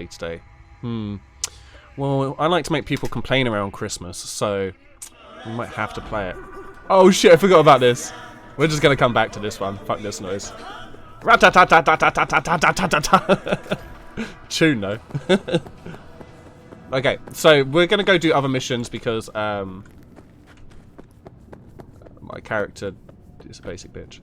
play today? Well, I like to make people complain around Christmas, so we might have to play it. Oh shit, I forgot about this. We're just gonna come back to this one. Fuck this noise. Tune though. Okay, so we're gonna go do other missions because my character is a basic bitch.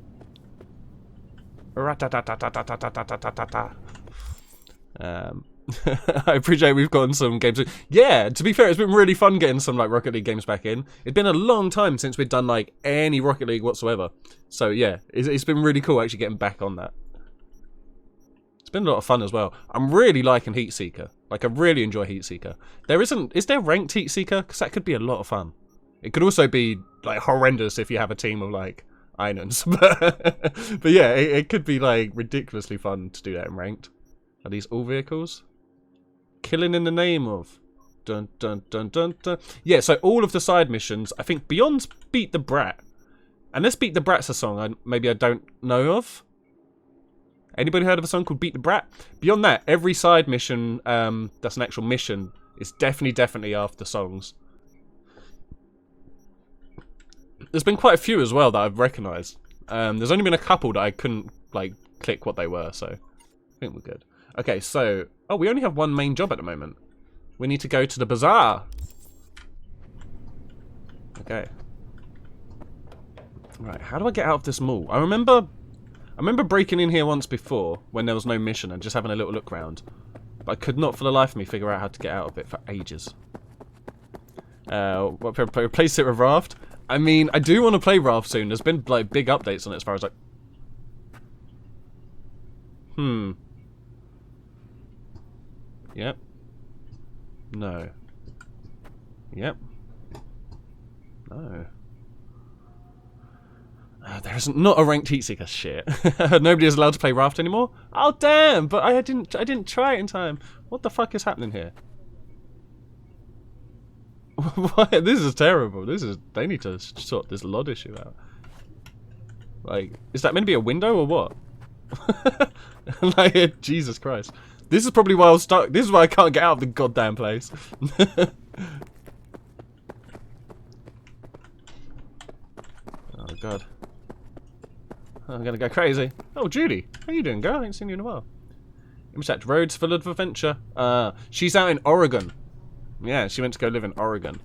I appreciate we've gotten some games. Yeah, to be fair, it's been really fun getting some like Rocket League games back in. It's been a long time since we've done like any Rocket League whatsoever. So yeah, it's been really cool actually getting back on that. It's been a lot of fun as well. I'm really liking Heat Seeker. Like I really enjoy Heat Seeker. Is there ranked Heat Seeker? Because that could be a lot of fun. It could also be like horrendous if you have a team of like Einans. But yeah, it could be like ridiculously fun to do that in ranked. Are these all vehicles? Killing in the name of. Dun dun dun dun dun. Yeah, so all of the side missions, I think beyond Beat the Brat. And this Beat the Brat's a song maybe I don't know of. Anybody heard of a song called Beat the Brat? Beyond that, every side mission that's an actual mission is definitely after songs. There's been quite a few as well that I've recognised. There's only been a couple that I couldn't like click what they were, so I think we're good. Okay, so we only have one main job at the moment. We need to go to the bazaar. Okay. Right, how do I get out of this mall? I remember breaking in here once before when there was no mission and just having a little look around. But I could not for the life of me figure out how to get out of it for ages. Replace it with Raft? I mean, I do want to play Raft soon. There's been like big updates on it as far as like... Yep. No. Yep. No. There isn't not a ranked Heat Seeker. Shit. Nobody is allowed to play Raft anymore? Oh damn! But I didn't try it in time. What the fuck is happening here? What? This is terrible. They need to sort this LOD issue out. Like, is that meant to be a window or what? Like, Jesus Christ. This is probably why I was stuck. This is why I can't get out of the goddamn place. Oh god. I'm gonna go crazy. Oh, Judy. How you doing, girl? I ain't seen you in a while. Intersect roads full of adventure. She's out in Oregon. Yeah, she went to go live in Oregon.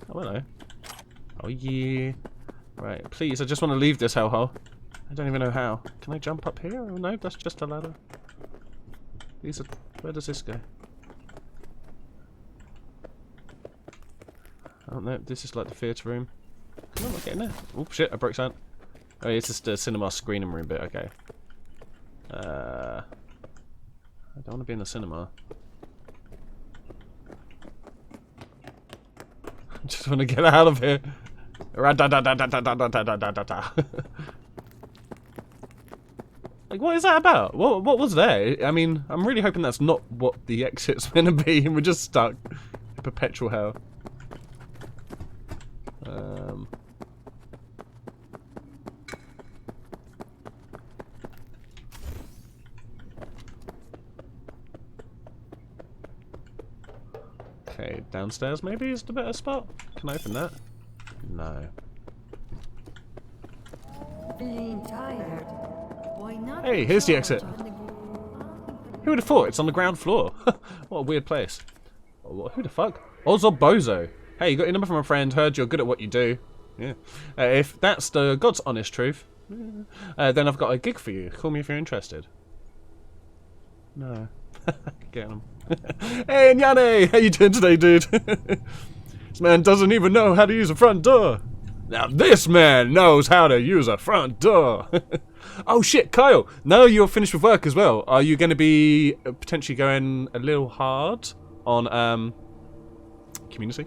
Oh, hello. Oh, yeah. Right, please, I just want to leave this hellhole. I don't even know how. Can I jump up here? Oh, no, that's just a ladder. Where does this go? Oh, no, this is like the theatre room. Come on, I'm not getting there. Oh, shit, I broke something. Oh, yeah, it's just the cinema screening room bit, okay. I don't want to be in the cinema. I just want to get out of here. Like, what is that about? What was there? I mean, I'm really hoping that's not what the exit's meant to be, and we're just stuck in perpetual hell. Okay, downstairs maybe is the better spot. Can I open that? No. Hey, here's the exit. Who would have thought? It's on the ground floor. What a weird place. Who the fuck? Ozo Bozo. Hey, you got your number from a friend. Heard you're good at what you do. Yeah. If that's the God's honest truth, then I've got a gig for you. Call me if you're interested. No. Get him. Hey, Nyane! How you doing today, dude? This man doesn't even know how to use a front door. Now this man knows how to use a front door. Oh shit, Kyle! Now you're finished with work as well. Are you going to be potentially going a little hard on community?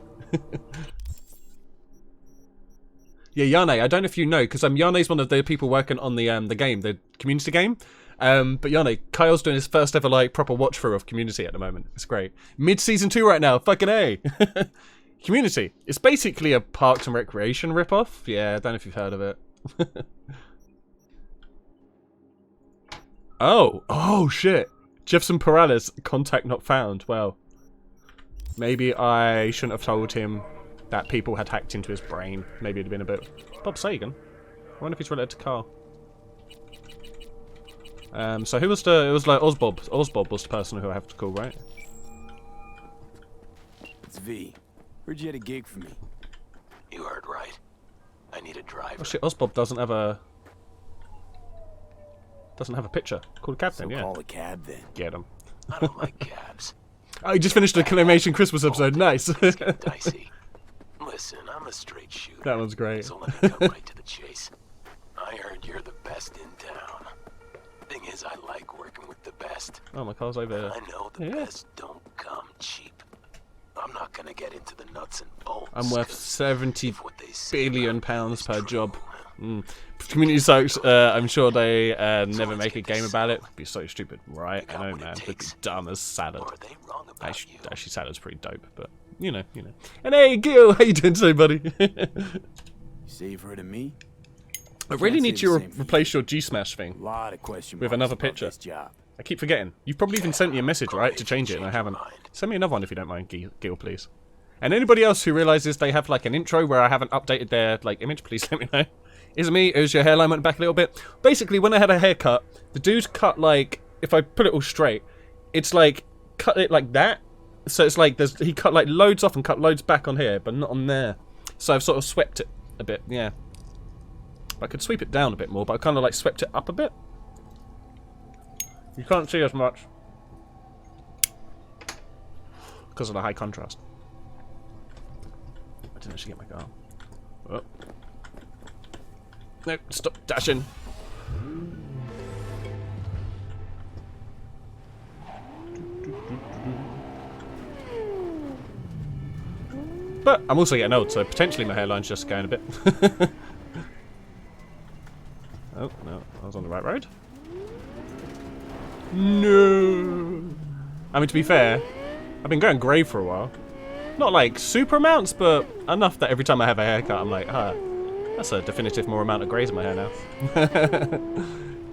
Yeah, Yane. I don't know if you know, because Yane's one of the people working on the game, the community game. But Yane, Kyle's doing his first ever like proper watch through of Community at the moment. It's great. Mid season 2 right now. Fucking A. Community. It's basically a Parks and Recreation ripoff. Yeah, I don't know if you've heard of it. Oh shit. Jefferson Perales, contact not found. Well, maybe I shouldn't have told him that people had hacked into his brain. Maybe it'd have been a bit... Bob Sagan? I wonder if he's related to Carl. So who was the... It was like Osbob. Osbob was the person who I have to call, right? It's V. Heard you had a gig for me. You heard right. I need a driver. Oh shit, Osbob doesn't have a... Doesn't have a picture. Call a cab then, yeah. Call a cab then. Get him. I don't like cabs. Oh, you just finished the Claymation Christmas episode. Nice. It's getting dicey. Listen, I'm a straight shooter. That one's great. So let me cut right to the chase. I heard you're the best in town. Thing is, I like working with the best. Oh, my car's over there. I know the best don't come cheap. I'm not gonna get into the nuts and bolts. I'm worth 70 what they billion pounds per job. Community sucks. I'm sure they never make a game about it. It'd be so stupid, right? I know, man. It'd be dumb as salad. Or are they wrong about Actually, salad's pretty dope, but you know. And hey, Gil, how you doing today, buddy? You say you've heard of me? I really need to replace your G-Smash thing Lot of question with marks another about picture. this job. I keep forgetting. You've probably even sent me a message, right, to change it, and I haven't. Send me another one if you don't mind, Gil, please. And anybody else who realizes they have like an intro where I haven't updated their like image, please let me know. Is it me? Is your hairline went back a little bit? Basically, when I had a haircut, the dude cut like, if I put it all straight, it's like cut it like that. So it's like he cut like loads off and cut loads back on here, but not on there. So I've sort of swept it a bit, yeah. I could sweep it down a bit more, but I kind of like swept it up a bit. You can't see as much because of the high contrast. I didn't actually get my car. Oh. No, stop dashing. But I'm also getting old, so potentially my hairline's just going a bit. Oh, no, I was on the right road. No. I mean, to be fair, I've been going grey for a while. Not like super amounts, but enough that every time I have a haircut, I'm like, that's a definitive more amount of greys in my hair now.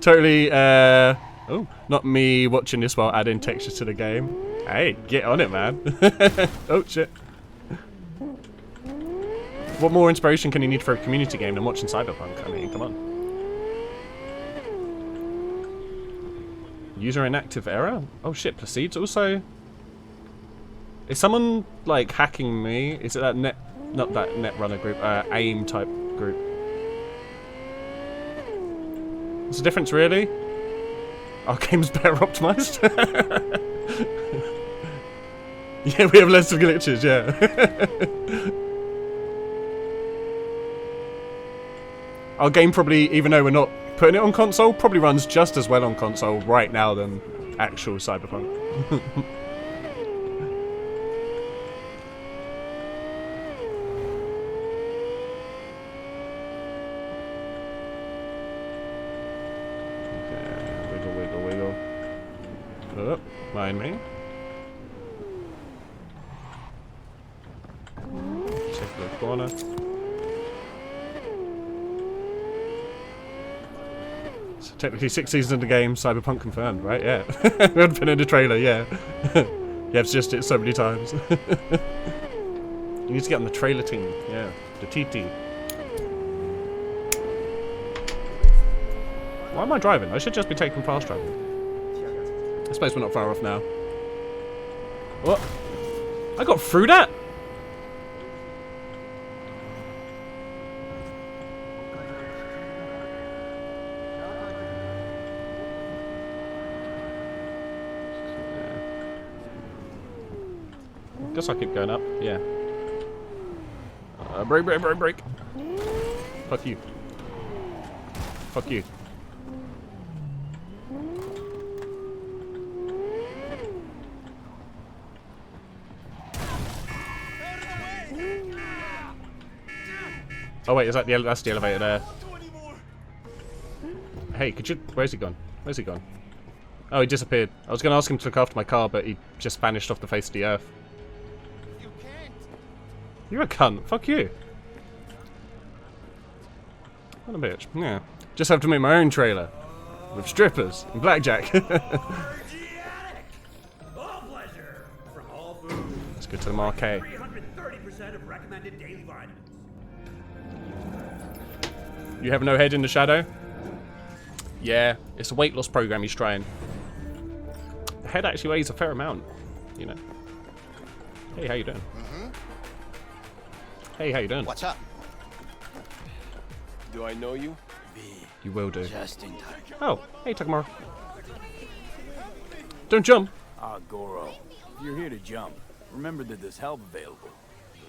Totally, oh, not me watching this while adding textures to the game. Hey, get on it, man. Oh, shit. What more inspiration can you need for a community game than watching Cyberpunk? I mean, come on. User inactive error? Oh shit, proceeds also? Is someone like hacking me? Is it that net, not that Netrunner group, AIM type group? What's the difference really? Our game's better optimized? Yeah, we have less of glitches, yeah. Our game probably, even though we're not putting it on console, probably runs just as well on console right now than actual Cyberpunk. Okay, wiggle, wiggle, wiggle. Oh, mind me. Check the corner. Technically 6 seasons in the game, Cyberpunk confirmed, right? Yeah. We haven't been in the trailer, yeah. Yeah, I've just it so many times. You need to get on the trailer team, yeah. The TT. Why am I driving? I should just be taking fast driving. I suppose we're not far off now. What? I got through that? Guess I'll keep going up, yeah. Brake, brake, brake, brake. Fuck you. Fuck you. Oh wait, is that the that's the elevator there? Hey, could you? Where's he gone? Where's he gone? Oh, he disappeared. I was going to ask him to look after my car, but he just vanished off the face of the earth. You're a cunt. Fuck you. What a bitch. Yeah. Just have to make my own trailer. With strippers and blackjack. Let's go to the marquee. 330% of recommended daily vitamins. You have no head in the shadow? Yeah, it's a weight loss program he's trying. The head actually weighs a fair amount, you know. Hey, how you doing? Hey, how you doing? What's up? Do I know you? You will do. Just in time. Oh, hey, Takamura. Don't jump. Ah, Goro. If you're here to jump, remember that there's help available.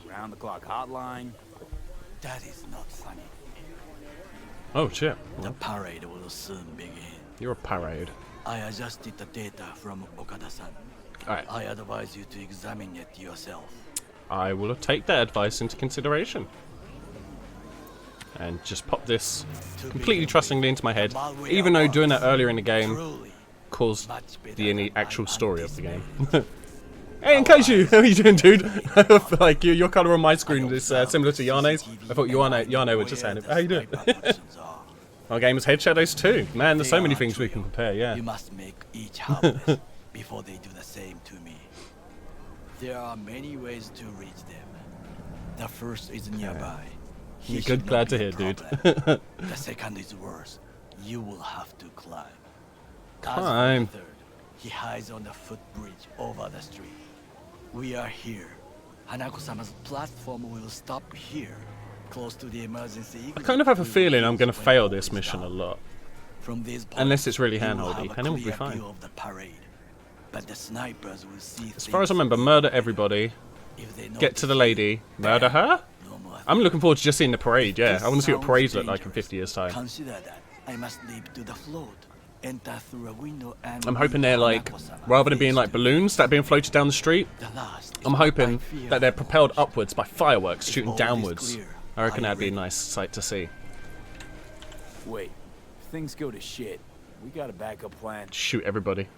Round-the-clock hotline. That is not funny. Oh, shit. The parade will soon begin. You're a parade. I adjusted the data from Okada-san. Alright, I advise you to examine it yourself. I will take that advice into consideration. And just pop this completely trustingly into my head, even though doing that earlier in the game Truly, caused much better the than actual I story of the game. anticipated. Hey, Kaiju! How are you doing, dude? I feel like your colour on my screen is similar to Yane's. I thought Yane would just hand it. How you doing? Our game has head shadows too. Man, there's so many things we can compare, yeah. You must make each harmless before they do the same to me. There are many ways to reach them. The first is nearby. He You're should good, not glad to be a hear, dude. problem. The second is worse. You will have to climb. As for the Climb. third, he hides on the footbridge over the street. We are here. Hanako-sama's platform will stop here, close to the emergency. I kind of have a feeling I'm going to fail this mission a lot. From this point, Unless it's really you will handholdy, have and a it will be clear fine. view of the parade. But the snipers will see As far as I remember, murder everybody, get to the lady, murder her? I'm looking forward to just seeing the parade, yeah. I want to see what parades look like in 50 years' time. Consider that I must leap to the float, enter through a window, and I'm hoping they're like, Hanako-sama rather than being face like to balloons that are being floated down the street, the last is I'm what I hoping fear that they're the propelled most. upwards by fireworks If shooting all is downwards. clear, I reckon are you that'd be a ready? nice sight to see. Wait. If things go to shit, we got a backup plan. Shoot everybody.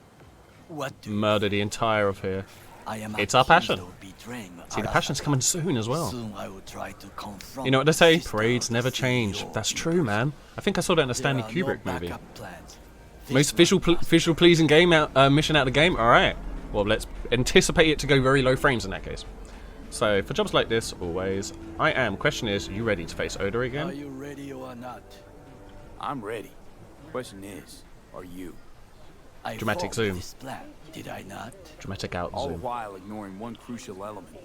What do Murder the entire of here. I am It's our passion. accused of betraying See, the Arasaka. passion's coming soon as well. Soon I will try to confront You know what they say? the sister Parades of the never change. CEO That's in true, person. man. I think I saw that in a There Stanley are Kubrick no movie. backup plans. Most This one must visual pleasing game out mission out of the game. All right. Well, let's anticipate it to go very low frames in that case. So for jobs like this, always I am. Question is, you ready to face Oda Are again? you ready or not? I'm ready. Question is, are you? I Dramatic formed zoom. this plan, did I not? Dramatic out All the zoom. while ignoring one crucial element.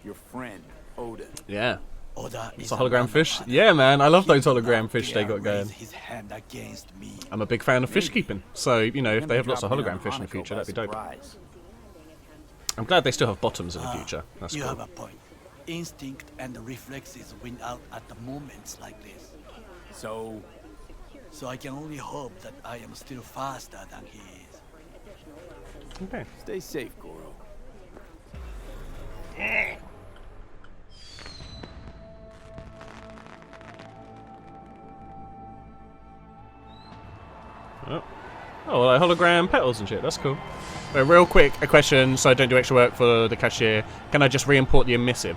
Your friend, Oda. Yeah. Oda It's is a a hologram man of fish. honor. Yeah, man. I love He those will hologram not fish they dare got going. raise his hand against me. I'm a big fan of fish keeping. So, you know, if Gonna they be have lots of dropping in hologram on fish in the Hanako future, by that'd be dope. surprise. I'm glad they still have bottoms in the future. That's You cool. have a point. Instinct and reflexes win out at the moments like this. So, So I can only hope that I am still faster than he is. Okay. stay safe, Goro. Oh, like hologram petals and shit. That's cool. But real quick, a question, so I don't do extra work for the cashier. Can I just re-import the emissive?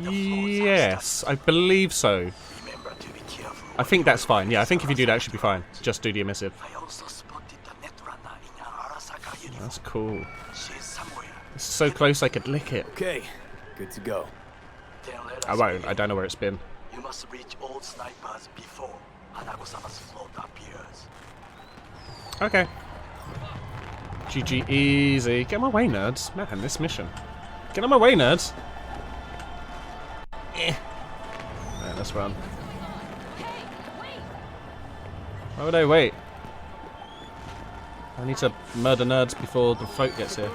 Yes, I believe so. Remember to be careful. I think that's fine. Yeah, I think if you do that, it should be fine. Just do the emissive. I also spotted the net runner in her Arasaka uniform. That's cool. She's somewhere. It's so close I could lick it. Okay, good to go. Then let I us won't. begin. I don't know where it's been. You must reach all snipers before Hanako-sama's float appears. Okay. GG easy. Get my way, nerds. Man, this mission. Get on my way, nerds. Right, let's run. Why would I wait? I need to murder nerds before the float gets here.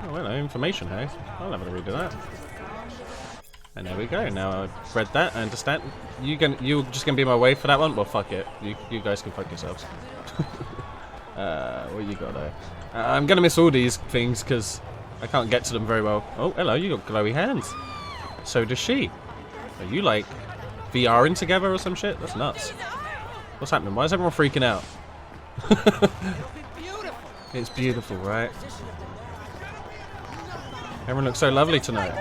Oh, well, information, hey? I'll have a read of that. And there we go. Now I've read that. I understand. You're just gonna be in my way for that one? Well, fuck it. You guys can fuck yourselves. What you got there? I'm gonna miss all these things because I can't get to them very well. Oh, hello. You got glowy hands. So does she. Are you like VRing together or some shit? That's nuts. What's happening? Why is everyone freaking out? It's beautiful, right? Everyone looks so lovely tonight.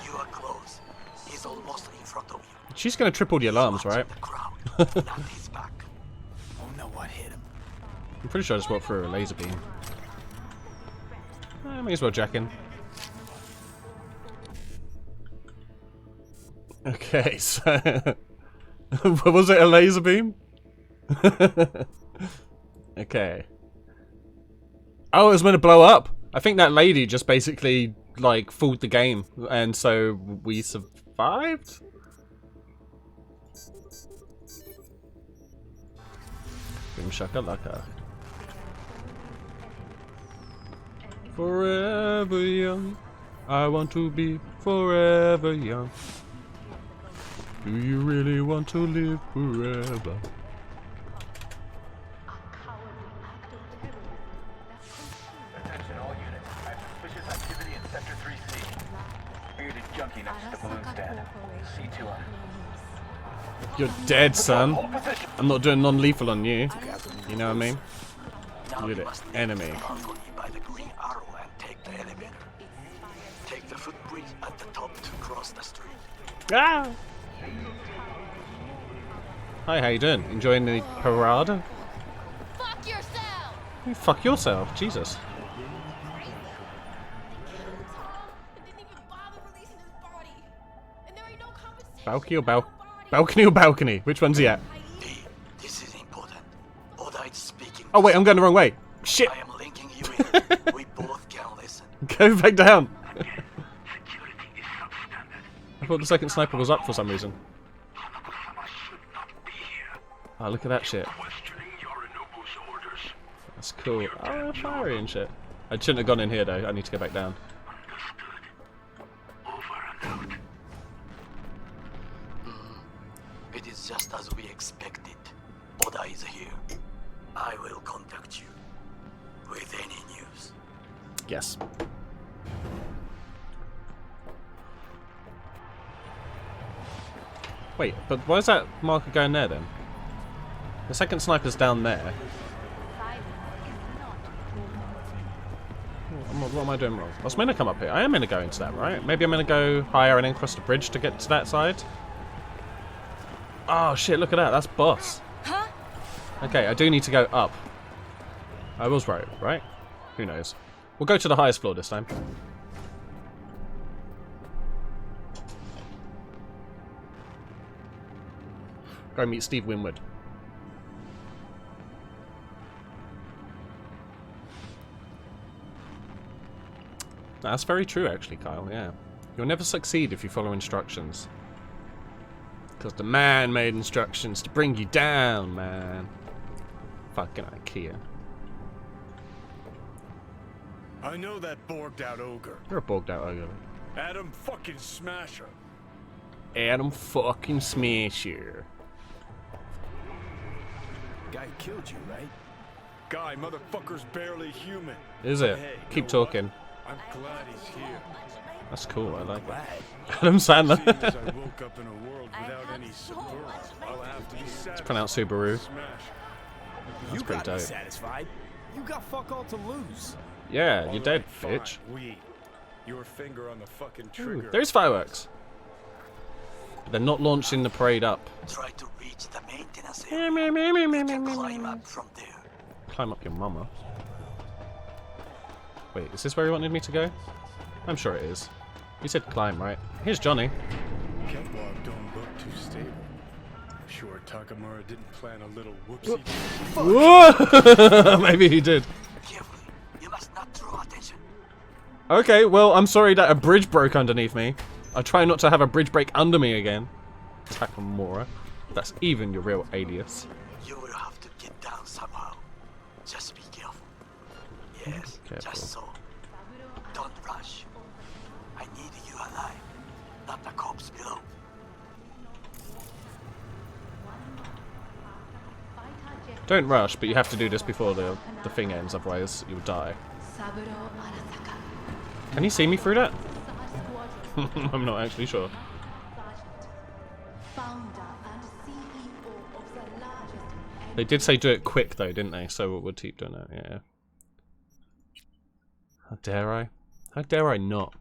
You are close. He's almost in front of you. She's gonna triple the alarms, right? The crowd. Not his back. I'm pretty sure I just walked through a laser beam. May as well jack in. Okay, so... was it a laser beam? Okay. Oh, it was meant to blow up! I think that lady just basically, like, fooled the game, and so we survived? Boom shakalaka. Forever young, I want to be forever young. Do you really want to live forever? Attention all units. I have suspicious activity in Sector 3C. Bearded junkie next to the balloon stand. C2 on. You're dead, son. I'm not doing non-lethal on you. You know what I mean? You're the enemy. By the green arrow and take the elevator. Take the footbridge at the top to cross the street. Ah! Hi, how you doing? Enjoying the parade? Fuck yourself! You fuck yourself, Jesus. Balcony or balcony or balcony? Which one's he at? D, this is important. Oda is speaking. Oh wait, I'm going the wrong way. Shit! I am linking you in. We both can listen. Go back down. I thought the second sniper was up for some reason. Oh, look at that shit. That's cool. Oh, fiery and shit. I shouldn't have gone in here though. I need to go back down. It is just as we expected. Oda is here. I will contact you with any news. Yes. Wait, but why is that marker going there then? The second sniper's down there. What am I doing wrong? I was meant to come up here. I am meant to go into that, right? Maybe I'm meant to go higher and then cross the bridge to get to that side? Oh shit, look at that. That's boss. Huh? Okay, I do need to go up. I was right? Who knows? We'll go to the highest floor this time. Go meet Steve Winwood. That's very true, actually, Kyle, yeah. You'll never succeed if you follow instructions. Because the man made instructions to bring you down, man. Fucking IKEA. I know that borged out ogre. You're a bogged out ogre. Adam fucking Smasher. Adam fucking Smasher. Guy killed you, right? Guy, motherfucker's barely human. Is it? Hey, Keep know talking. what? I'm glad he's here. That's cool, I like it. Glad. Adam Sandler. Seems I woke up in a world without any Subaru. I'll have to be satisfied. It's pronounced Subaru. Smash. That's pretty dope. satisfied. You got fuck all to lose. Yeah, All you're dead, right, fine. bitch. We. Your finger on the fucking Ooh, trigger. there's fireworks. But they're not launching the parade up. Try to reach the maintenance area. You can climb up from there. Climb up your mama. Wait, is this where he wanted me to go? I'm sure it is. You said climb, right? Here's Johnny. Catwalk don't look too stable. Sure, Takamura didn't plan a little whoopsie. Whoa! Maybe he did. Carefully. You must not draw attention. Okay, well, I'm sorry that a bridge broke underneath me. I try not to have a bridge break under me again. Takamura. That's even your real alias. You will have to get down somehow. Just be careful. Yes, Careful. just so. Don't rush. I need you alive, not the corpse below. Don't rush, but you have to do this before the thing ends, otherwise you'll die. Can you see me through that? I'm not actually sure. They did say do it quick though, didn't they? So we'll keep doing that, yeah. How dare I? How dare I not?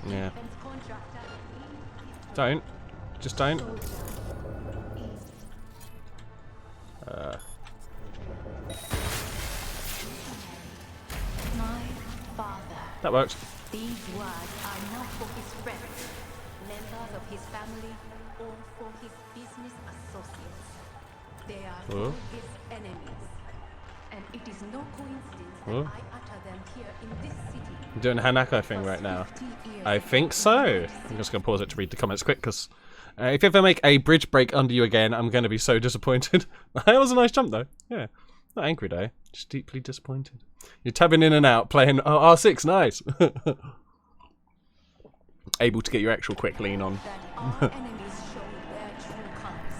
Yeah. Don't. Just don't. That works. These words are not for his friends, members of his family, or for his business associates. They are for his enemies. And it is no coincidence that I utter them here in this city. I'm doing a Hanako thing right now. I think so. I'm just going to pause it to read the comments quick, because if you ever make a bridge break under you again, I'm going to be so disappointed. That was a nice jump, though. Yeah. Not angry, though. Just deeply disappointed. You're tabbing in and out, playing R6. Nice. Able to get your actual quick lean on. Our enemies show their true colors.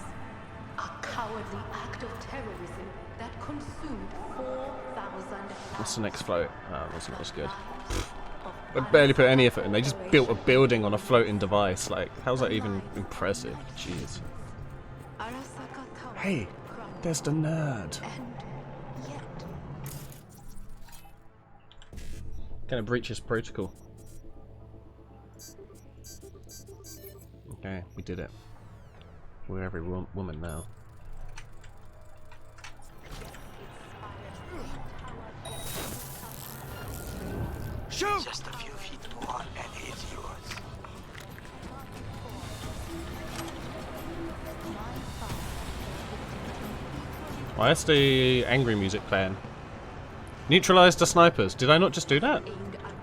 A cowardly act of terrorism that consumed 4,000 What's the next float? Oh, that's not as good. I barely put any effort in. They just built a building on a floating device. Like, how's that even impressive? Jeez. Hey, there's the nerd. Gonna breach his protocol. Okay, we did it. We're every woman now. Shoot! Just a few feet more and it's yours. Why is the angry music playing? Neutralize the snipers. Did I not just do that?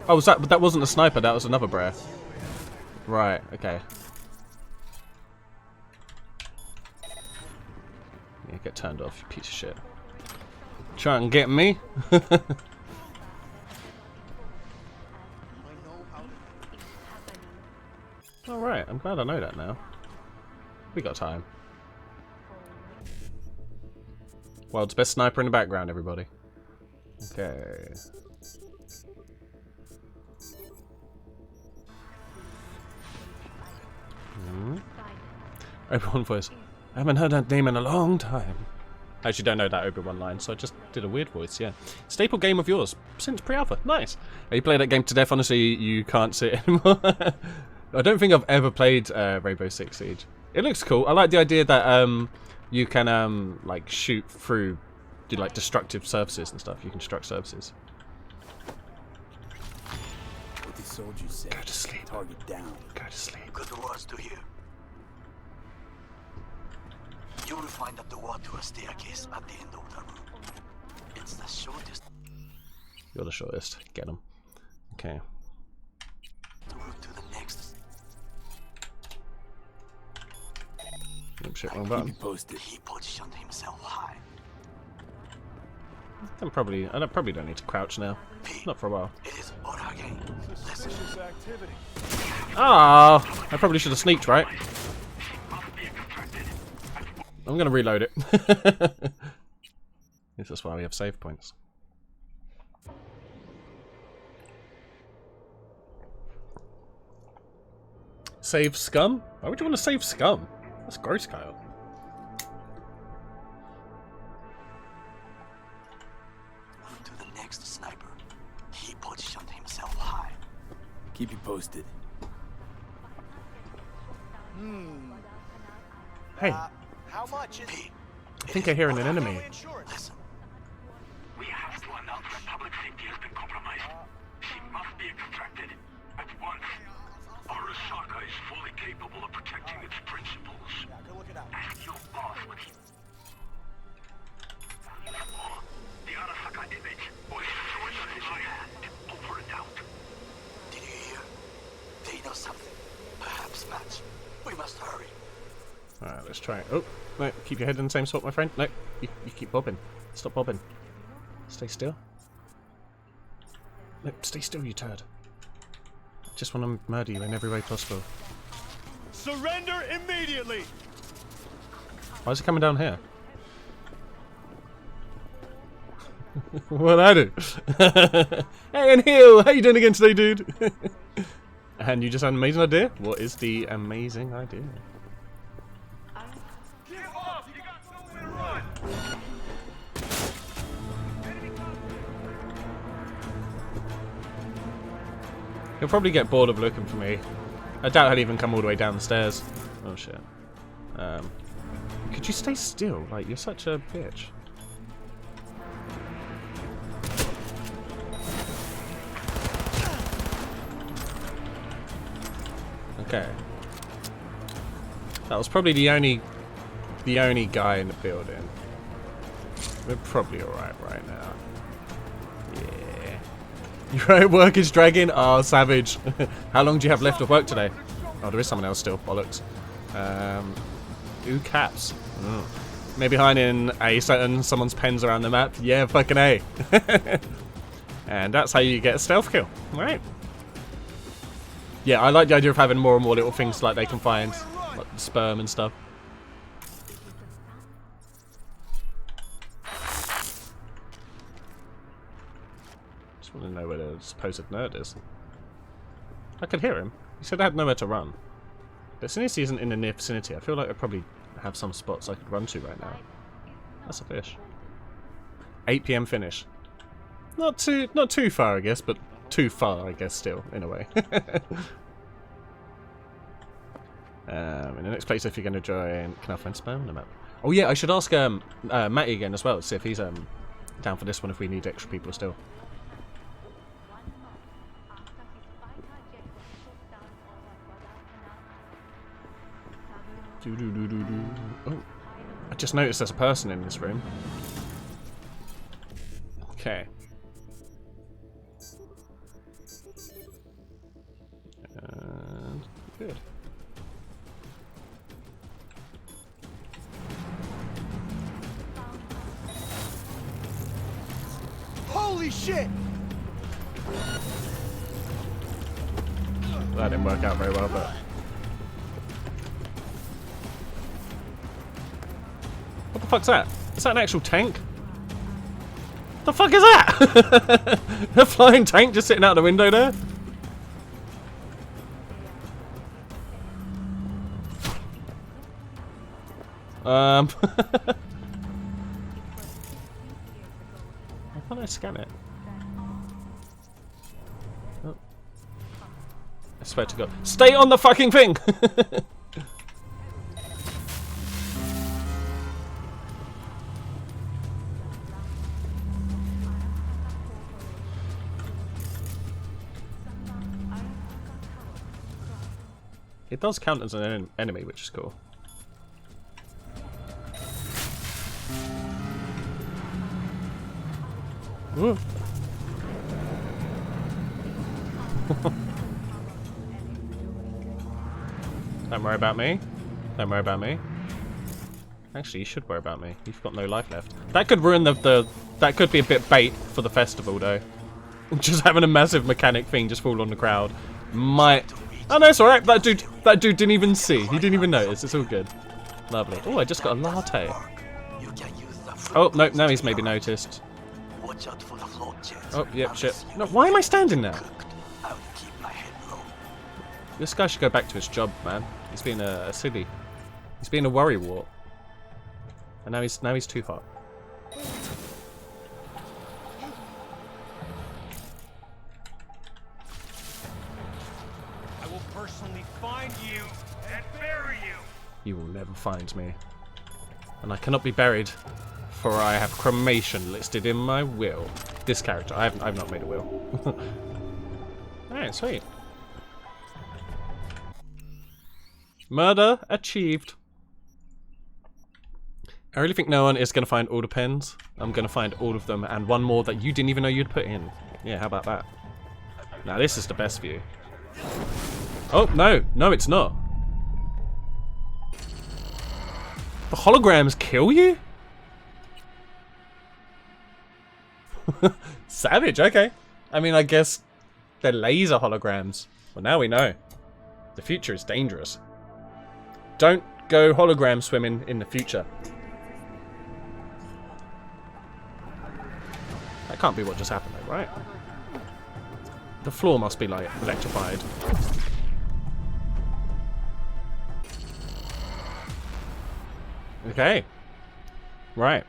Oh, was that wasn't a sniper, that was another brer. Right, okay. Yeah, get turned off, you piece of shit. Try and get me? Alright, I'm glad I know that now. We got time. World's best sniper in the background, everybody. Okay. Obi-Wan voice. I haven't heard that name in a long time. I actually don't know that Obi-Wan line, so I just did a weird voice, yeah. Staple game of yours since pre-alpha. Nice. You play that game to death, honestly, you can't see it anymore. I don't think I've ever played Rainbow Six Siege. It looks cool. I like the idea that you can like shoot through, do like destructive surfaces and stuff. You can destruct surfaces. What the soldiers say. Go to sleep. Target down. Go to sleep. Good words to hear. You will find up the wall to a staircase at the end of the room. It's the shortest. You're the shortest. Get him. Okay. Route to the next. Oh, shit, wrong Keep button. you posted. He positioned himself high. I probably don't need to crouch now. Not for a while. It is on again. Listen. Ah! I probably should have sneaked, right? I'm gonna reload it. This is why we have save points. Save scum? Why would you want to save scum? That's gross, Kyle. To the next sniper. He positioned himself high. Keep you posted. Hey, How much is P. I think I hear an enemy. insurance? Listen. We have to announce that public safety has been compromised. She must be extracted at once. Arasaka is fully capable of protecting its principles. Go look it up. Ask your boss what he... The Arasaka image was destroyed in his hand. Over and out. Did you hear? They know something. Perhaps match. We must hurry. Alright, let's try it. Oh, no, keep your head in the same spot, my friend. No, you keep bobbing. Stop bobbing. Stay still. No, stay still, you turd. I just want to murder you in every way possible. Surrender immediately! Why is it coming down here? What'd I do? Hey, and Hill! How you doing again today, dude? And you just had an amazing idea? What is the amazing idea? He'll probably get bored of looking for me. I doubt he'll even come all the way down the stairs. Oh shit. Could you stay still? Like, you're such a bitch. Okay. That was probably the only guy in the building. We're probably alright right now. Yeah. Your right, work is dragging? Oh, savage. How long do you have left of work today? Oh, there is someone else still. Bollocks. Ooh, caps. Maybe hiding someone's pens around the map. Yeah, fucking A. And that's how you get a stealth kill. Right. Yeah, I like the idea of having more and more little things like they can find. Like sperm and stuff. Just want to know where the supposed nerd is. I could hear him. He said I had nowhere to run. But since he isn't in the near vicinity, I feel like I probably have some spots I could run to right now. That's a fish. 8 PM finish. Not too far, I guess, but too far, I guess, still, in a way. In the next place, if you're going to join, can I find spam on the map? Oh yeah, I should ask Matty again as well, to see if he's down for this one if we need extra people still. Oh, I just noticed there's a person in this room. Okay. And good. Holy shit! That didn't work out very well, but... What the fuck's that? Is that an actual tank? The fuck is that? A flying tank just sitting out the window there? How can I scan it? Oh. I swear to God. Stay on the fucking thing! It does count as an enemy, which is cool. Ooh. Don't worry about me. Don't worry about me. Actually, you should worry about me. You've got no life left. That could ruin that could be a bit bait for the festival, though. Just having a massive mechanic thing just fall on the crowd might. Oh no, it's alright. That dude didn't even see. He didn't even notice. It's all good. Lovely. Oh, I just got a latte. Oh no, now he's maybe noticed. Oh, yep, shit. No, why am I standing there? This guy should go back to his job, man. He's being a silly. He's being a worrywart. And now he's too hot. I will personally find you and bury you. You will never find me. And I cannot be buried, for I have cremation listed in my will. This character, I've not made a will. Alright, sweet. Murder achieved. I really think no one is going to find all the pens. I'm going to find all of them and one more that you didn't even know you'd put in. Yeah, how about that? Now this is the best view. Oh, no. No, it's not. The holograms kill you? Savage, okay. I mean, I guess they're laser holograms. Well, now we know. The future is dangerous. Don't go hologram swimming in the future. That can't be what just happened though, right? The floor must be like electrified. Okay. Right.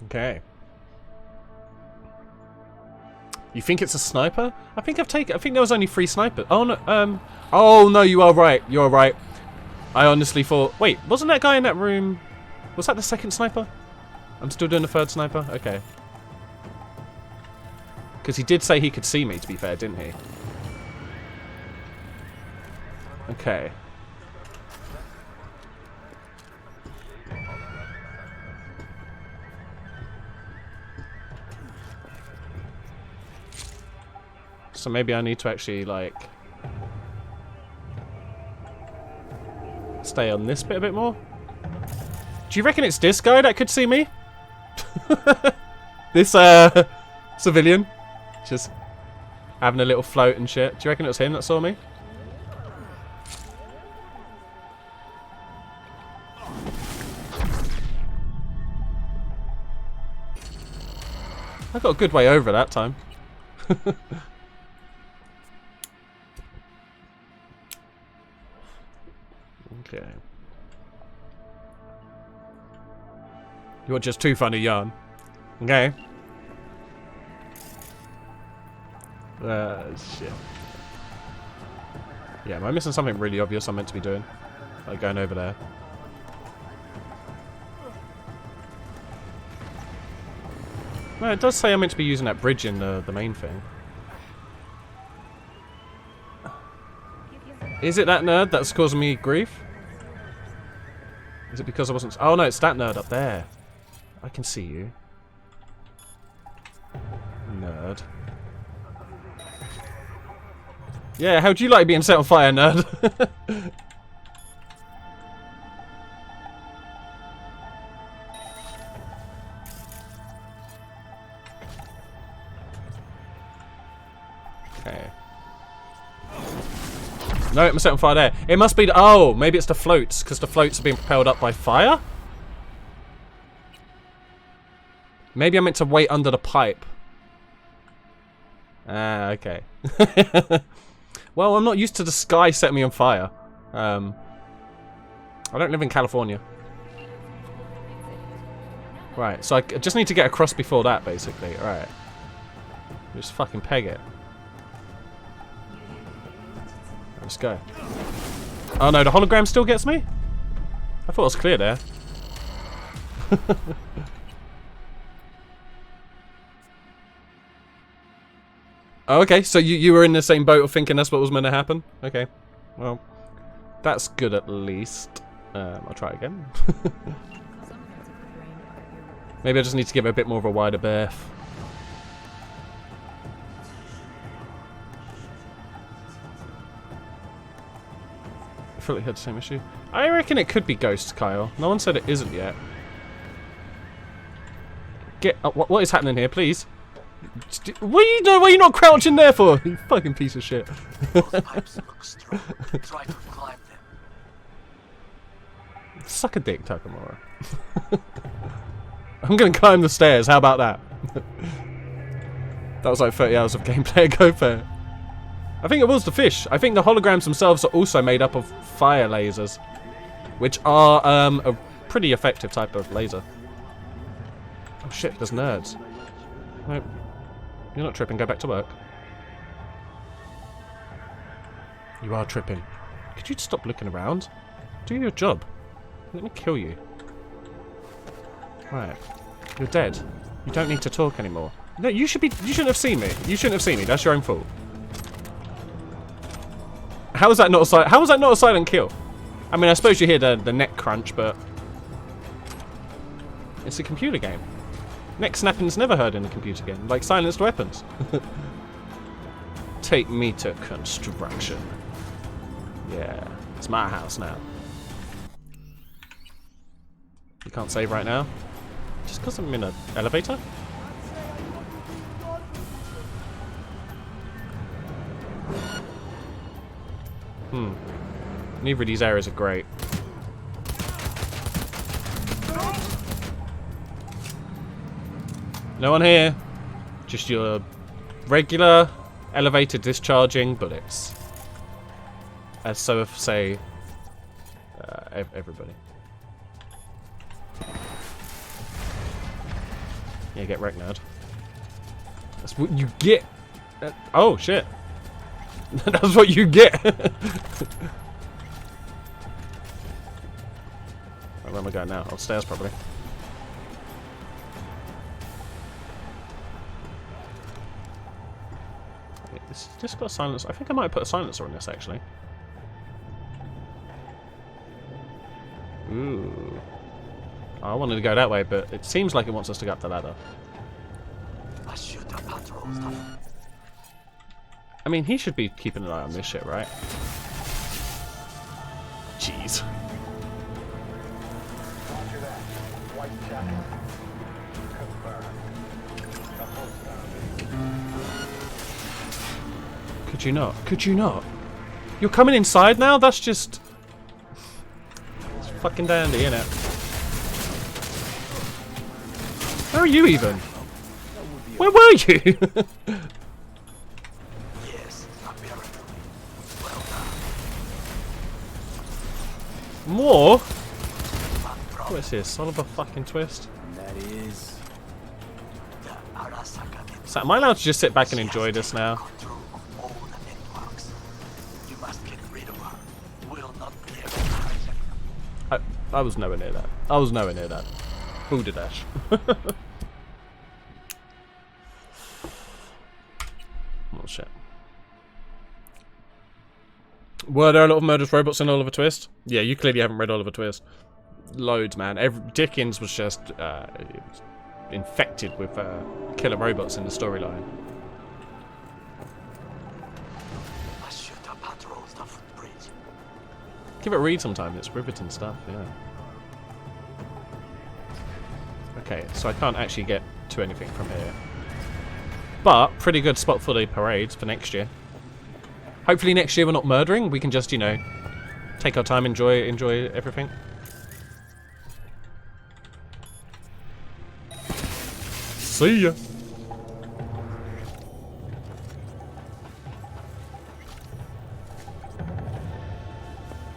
Okay. You think it's a sniper? I think there was only 3 snipers. Oh no, oh no, you are right. You are right. I honestly thought, wait, wasn't that guy in that room? Was that the second sniper? I'm still doing the third sniper? Okay. Because he did say he could see me, to be fair, didn't he? Okay. So maybe I need to actually, like, stay on this bit a bit more? Do you reckon it's this guy that could see me? This, civilian? Just having a little float and shit. Do you reckon it was him that saw me? I got a good way over that time. Okay. You're just too funny, Jan. Okay. Shit. Yeah, am I missing something really obvious I'm meant to be doing? Like going over there. No, it does say I'm meant to be using that bridge in the main thing. Is it that nerd that's causing me grief? Is it because I wasn't... Oh no, it's that nerd up there. I can see you. Nerd. Yeah, how'd you like being set on fire, nerd? Okay. No, I'm set on fire there. It must be the... Oh, maybe it's the floats, because the floats are being propelled up by fire? Maybe I'm meant to wait under the pipe. Ah, okay. Well, I'm not used to the sky setting me on fire. I don't live in California. Right, so I just need to get across before that, basically. Alright. Just fucking peg it. Let's go. Oh no, the hologram still gets me? I thought it was clear there. Oh, okay, so you were in the same boat of thinking that's what was meant to happen? Okay. Well, that's good at least. I'll try again. Maybe I just need to give it a bit more of a wider berth. I feel like I had the same issue. I reckon it could be Ghost, Kyle. No one said it isn't yet. Get... what is happening here, please? What are you not crouching there for? You fucking piece of shit. Those pipes look strong. Try to climb them. Suck a dick, Takamura. I'm gonna climb the stairs, how about that? That was like 30 hours of gameplay ago, fair. I think it was the fish. I think the holograms themselves are also made up of fire lasers, which are a pretty effective type of laser. Oh shit, there's nerds. Nope. You're not tripping, go back to work. You are tripping. Could you stop looking around? Do your job. Let me kill you. Right. You're dead. You don't need to talk anymore. No, you shouldn't have seen me. You shouldn't have seen me. That's your own fault. How is that not a silent kill? I mean, I suppose you hear the neck crunch, but it's a computer game. Neck snapping's never heard in a computer game, like silenced weapons. Take me to construction. Yeah, it's my house now. You can't save right now? Just because I'm in an elevator? Neither of these areas are great. No one here. Just your regular elevator discharging bullets. As so of say everybody. Yeah, get wrecked, nerd. That's what you get. Oh shit. That's what you get. Where am I going now? Upstairs, probably. It's just got a silencer. I think I might put a silencer on this actually. Ooh. I wanted to go that way, but it seems like it wants us to go up the ladder. I mean, he should be keeping an eye on this shit, right? Jeez. Roger that. White jacket. Confirmed. Could you not? Could you not? You're coming inside now? That's just... It's fucking dandy, innit? Where are you even? Where were you? Yes, apparently. Well done. More? What is this? Oliver fucking Twist? And that is... The Arasaka network So am I allowed to just sit back and enjoy this now? control of all the networks. You must get rid of her. Will not be able to hijack them. I was nowhere near that. I was nowhere near that. Buddha dash. Oh shit. Were there a lot of murderous robots in Oliver Twist? Yeah, you clearly haven't read Oliver Twist. Loads, man. Dickens was just infected with killer robots in the storyline. A shooter patrols the footbridge. Give it a read sometime. It's riveting stuff, yeah. Okay, so I can't actually get to anything from here. But, pretty good spot for the parades for next year. Hopefully next year we're not murdering. We can just, you know, take our time, enjoy everything. See ya.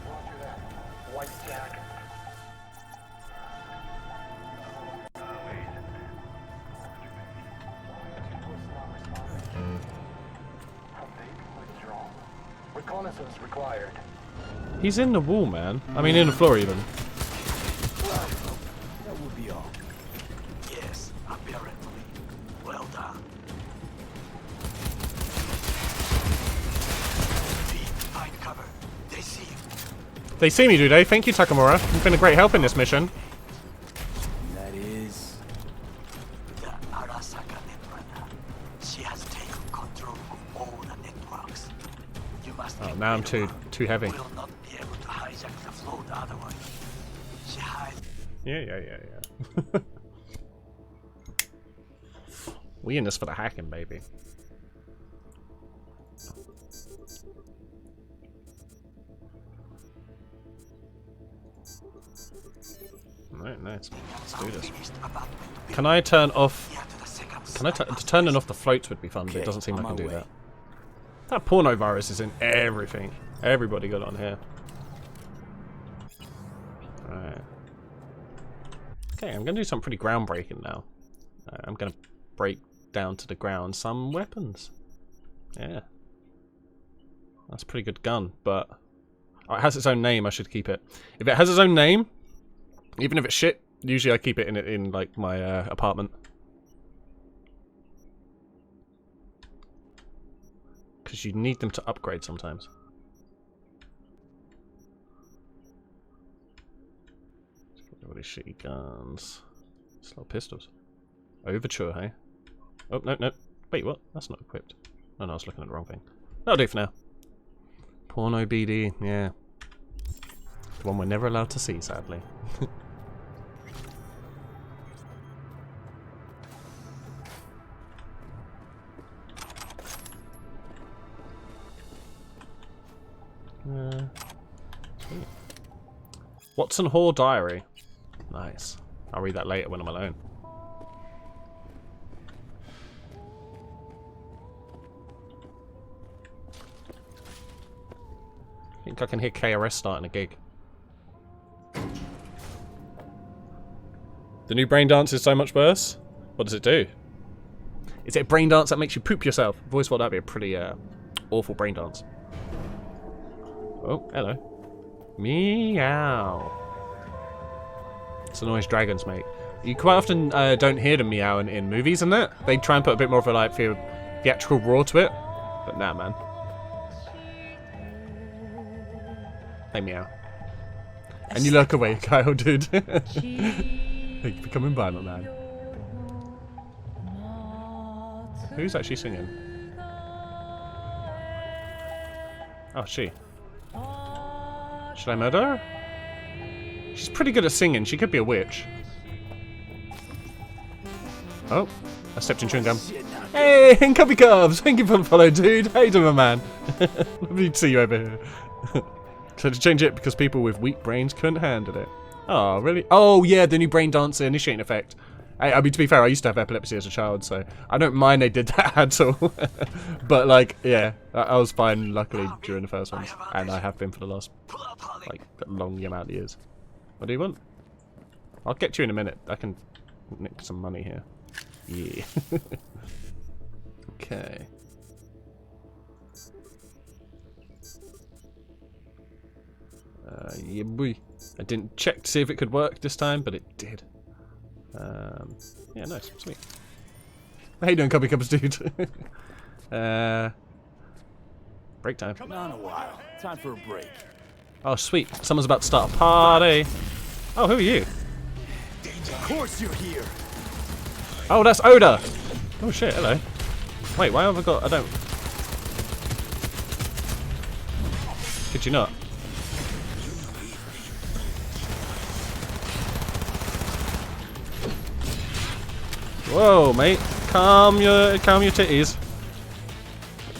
Roger that. White jacket. Reconnaissance required. He's in the wall, man. I mean, in the floor even. That would be all. Yes, apparently. Well done. Pete, find cover. They see you. They see me, do they? Thank you, Takamura. You've been a great help in this mission. And that is... The Arasaka network. She has taken control of all the networks. You must Oh, get now I'm rid of her. too heavy. Will not be able to hijack the float otherwise. She hides. Yeah. We in this for the hacking, baby. Right, nice. Let's do this. Unfinished apartment Can I turn off... built to the second Can I floor. turning off the floats would be fun, but it Okay, doesn't seem on I can my do way. that. That porno virus is in everything. Everybody got it on here. Alright. Okay, I'm going to do something pretty groundbreaking now. I'm going to break down to the ground some weapons. Yeah. That's a pretty good gun, but... Oh, it has its own name, I should keep it. If it has its own name, even if it's shit, usually I keep it in like, my apartment. Because you need them to upgrade sometimes. All these shitty guns. Slow pistols. Overture, hey? Oh, no. Wait, what? That's not equipped. Oh, no, I was looking at the wrong thing. That'll do for now. Porno BD, yeah. The one we're never allowed to see, sadly. Sweet. Watson Hall Diary. Nice. I'll read that later when I'm alone. I think I can hear KRS starting a gig. The new brain dance is so much worse. What does it do? Is it a brain dance that makes you poop yourself? I've always thought that'd be a pretty awful brain dance. Oh, hello. Meow. It's the noise dragons make. You quite often don't hear them meowing in movies and that. They try and put a bit more of a like theatrical roar to it. But nah, man. Hey, meow. And you look away, Kyle, dude. You're becoming violent, man. Who's actually singing? Oh, she. Should I murder her? She's pretty good at singing. She could be a witch. Oh, I stepped in chewing gum. Hey, Cubby Cubs! Thank you for the follow, dude. How you doing, man? Lovely to see you over here. So to change it because people with weak brains couldn't handle it. Oh, really? Oh, yeah, the new brain dancer initiating effect. I mean, to be fair, I used to have epilepsy as a child, so I don't mind they did that at all. But, like, yeah, I was fine, luckily, during the first ones. And I have been for the last, like, long amount of years. What do you want? I'll get you in a minute. I can nick some money here. Yeah. Okay. Yeah, boy. I didn't check to see if it could work this time, but it did. Yeah, nice, sweet. How you doing, Cubby Cubs, dude? Break time. Come on a while. Time for a break. Oh, sweet. Someone's about to start a party. Oh, who are you? Of course you're here. Oh, that's Oda. Oh shit, hello. Wait, why have I got... I don't... Could you not? Whoa, mate. Calm your titties.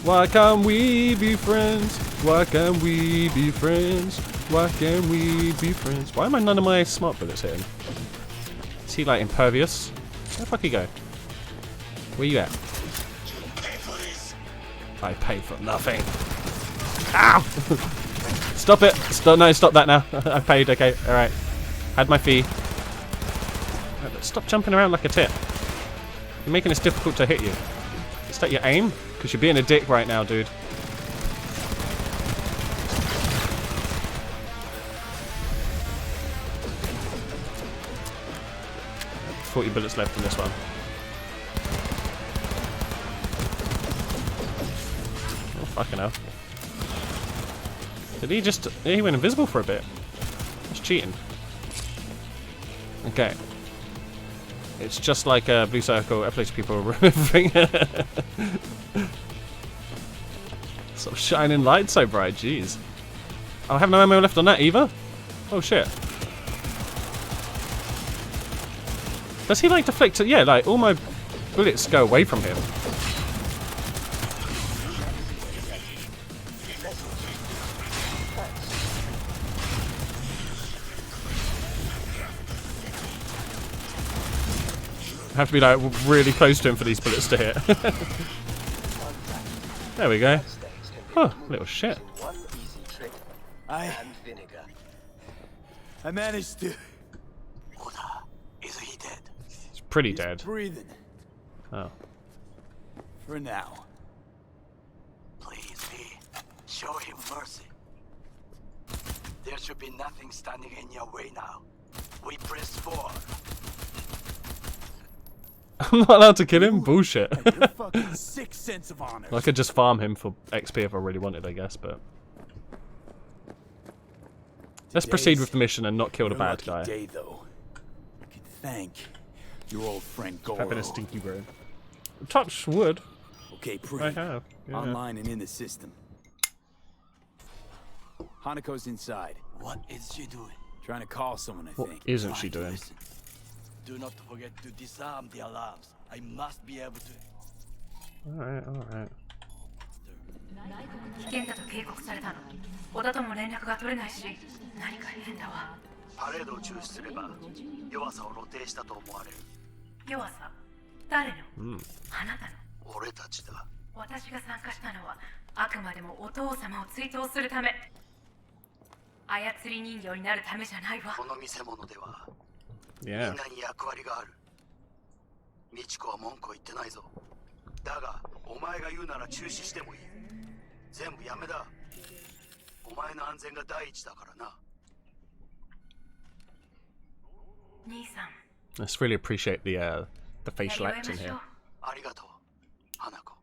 Why can't we be friends? Why can't we be friends? Why can't we be friends? Why am I none of my smart bullets hitting? Is he like impervious? Where the fuck he go? Where you at? I pay for nothing. Ow! Stop it! No, stop that now. I paid, okay, alright. Had my fee. Stop jumping around like a tit. You're making this difficult to hit you. Is that your aim? Because you're being a dick right now, dude. 40 bullets left in this one. Oh, fucking hell. Did he just... he went invisible for a bit. That's cheating. Okay. It's just like a blue circle. At least people are remembering. Sort of shining light so bright, jeez. I have no ammo left on that either? Oh shit. Does he like deflect it? Yeah, like all my bullets go away from him. I have to be like really close to him for these bullets to hit. There we go. Oh, little shit. I managed to. Oda, is he dead? He's pretty dead. Breathing. Oh. For now. Please, V, show him mercy. There should be nothing standing in your way now. We press forward. I'm not allowed to kill him? Bullshit. Your fucking sick sense of honor. I could just farm him for XP if I really wanted, I guess, but... Let's proceed with the mission and not kill the bad guy. Day, though. You can thank your old friend Goro. I've been a stinky bro. Touch wood. Okay, Pre. I have. Yeah. Online and in the system. Hanako's inside. What is she doing? Trying to call someone, I What think. isn't she doing? Listen. Do not forget to disarm the alarms. I must be able to. Alright, alright. 危険だと警告されたの。小田とも連絡が取れないし、何か変だわ。パレードを中止すれば弱さを露呈したと思われる。弱さ？誰の？あなたの。俺たちだ。私が参加したのはあくまでもお父様を追悼するため。操り人形になるためじゃないわ。この見せ物では Yeah. みんなに役割がある。美智子は文句を言ってないぞ。だがお前が言うなら中止してもいい。全部やめだ。お前の安全が第一だからな。兄さん。 Let's really appreciate the facial acting here. ありがとう、花子。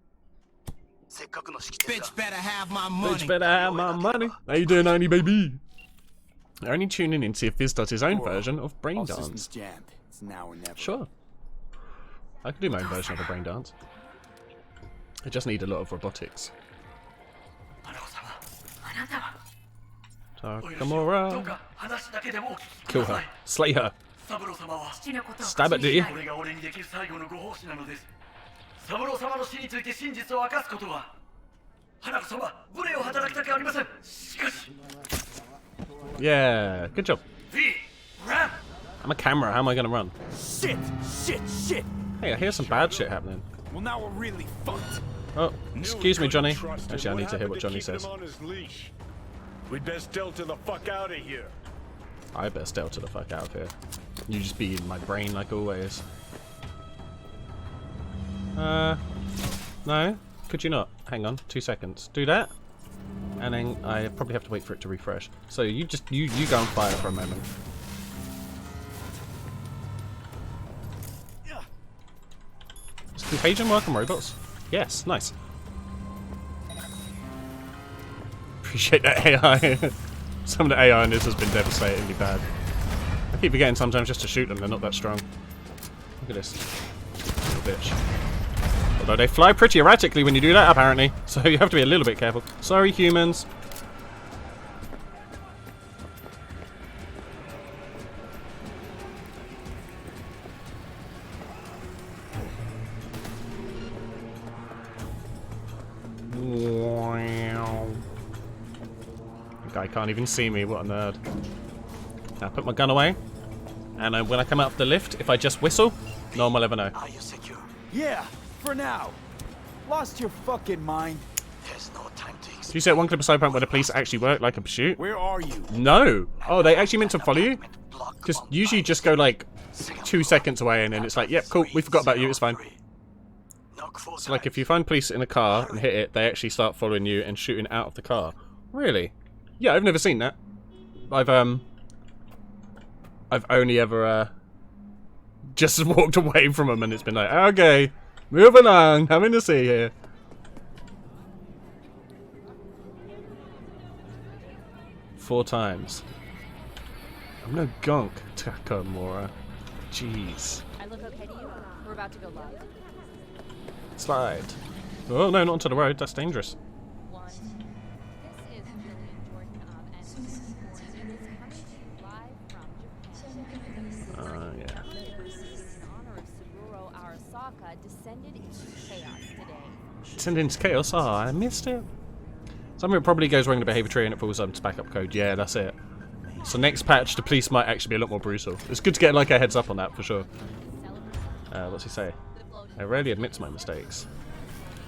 せっかくの式典だ。 Bitch better have my Bitch money. better have my money. How you doing, Oni baby? They're only tuning in to see if Fizz does his own version of Brain All Dance. systems jammed. It's now or never. Sure. I could do my own version of a Brain Dance. I just need a lot of robotics. Takamura. Kill her. Slay her. Stab it, do you? 三郎様の死について真実を明かすことは花子様無礼を働きたくありません。しかし Yeah, good job. V run. I'm a camera, how am I gonna run? Shit! Shit! Hey, I hear some bad shit happening. Well, now we're really fucked. Oh, excuse me, Johnny. Actually, I need to hear what Johnny says. We'd best delta the fuck out of here. I best delta the fuck out of here. You just be in my brain like always. No? Could you not? Hang on, 2 seconds. Do that. And then I probably have to wait for it to refresh. So you just, you go and fire for a moment. Does Contagion work on robots? Yes, nice. Appreciate that AI. Some of the AI in this has been devastatingly bad. I keep forgetting sometimes just to shoot them, they're not that strong. Look at this. Little bitch. Although they fly pretty erratically when you do that, apparently. So you have to be a little bit careful. Sorry, humans. The guy can't even see me, what a nerd. Now put my gun away. And when I come out of the lift, if I just whistle, no one will ever know. Are you secure? Yeah, for now. Lost your fucking mind? There's no time to Did you say at one clip of Cyberpunk where the police actually work like a pursuit? Where are you? No! Oh, they actually meant to follow you? Because usually you just go like 2 seconds away and then it's like, yep, cool, we forgot about you, it's fine. So like if you find police in a car and hit it, they actually start following you and shooting out of the car. Really? Yeah, I've never seen that. I've only ever just walked away from them and it's been like, okay, moving on, having to see here. Four times. I'm no gunk, Takamura. Jeez. I look okay to you? We're about to go live. Slide. Oh no, not onto the road, that's dangerous. One. This is Lillian Jordan of NBC. Coming live from Japan. Yeah. In honor of Saburo Arasaka, descended into chaos today. Send into chaos. Oh, I missed it. Something probably goes wrong in the behavior tree and it falls onto backup code. Yeah, that's it. So next patch, the police might actually be a lot more brutal. It's good to get like a heads up on that for sure. What's he say? I rarely admit to my mistakes.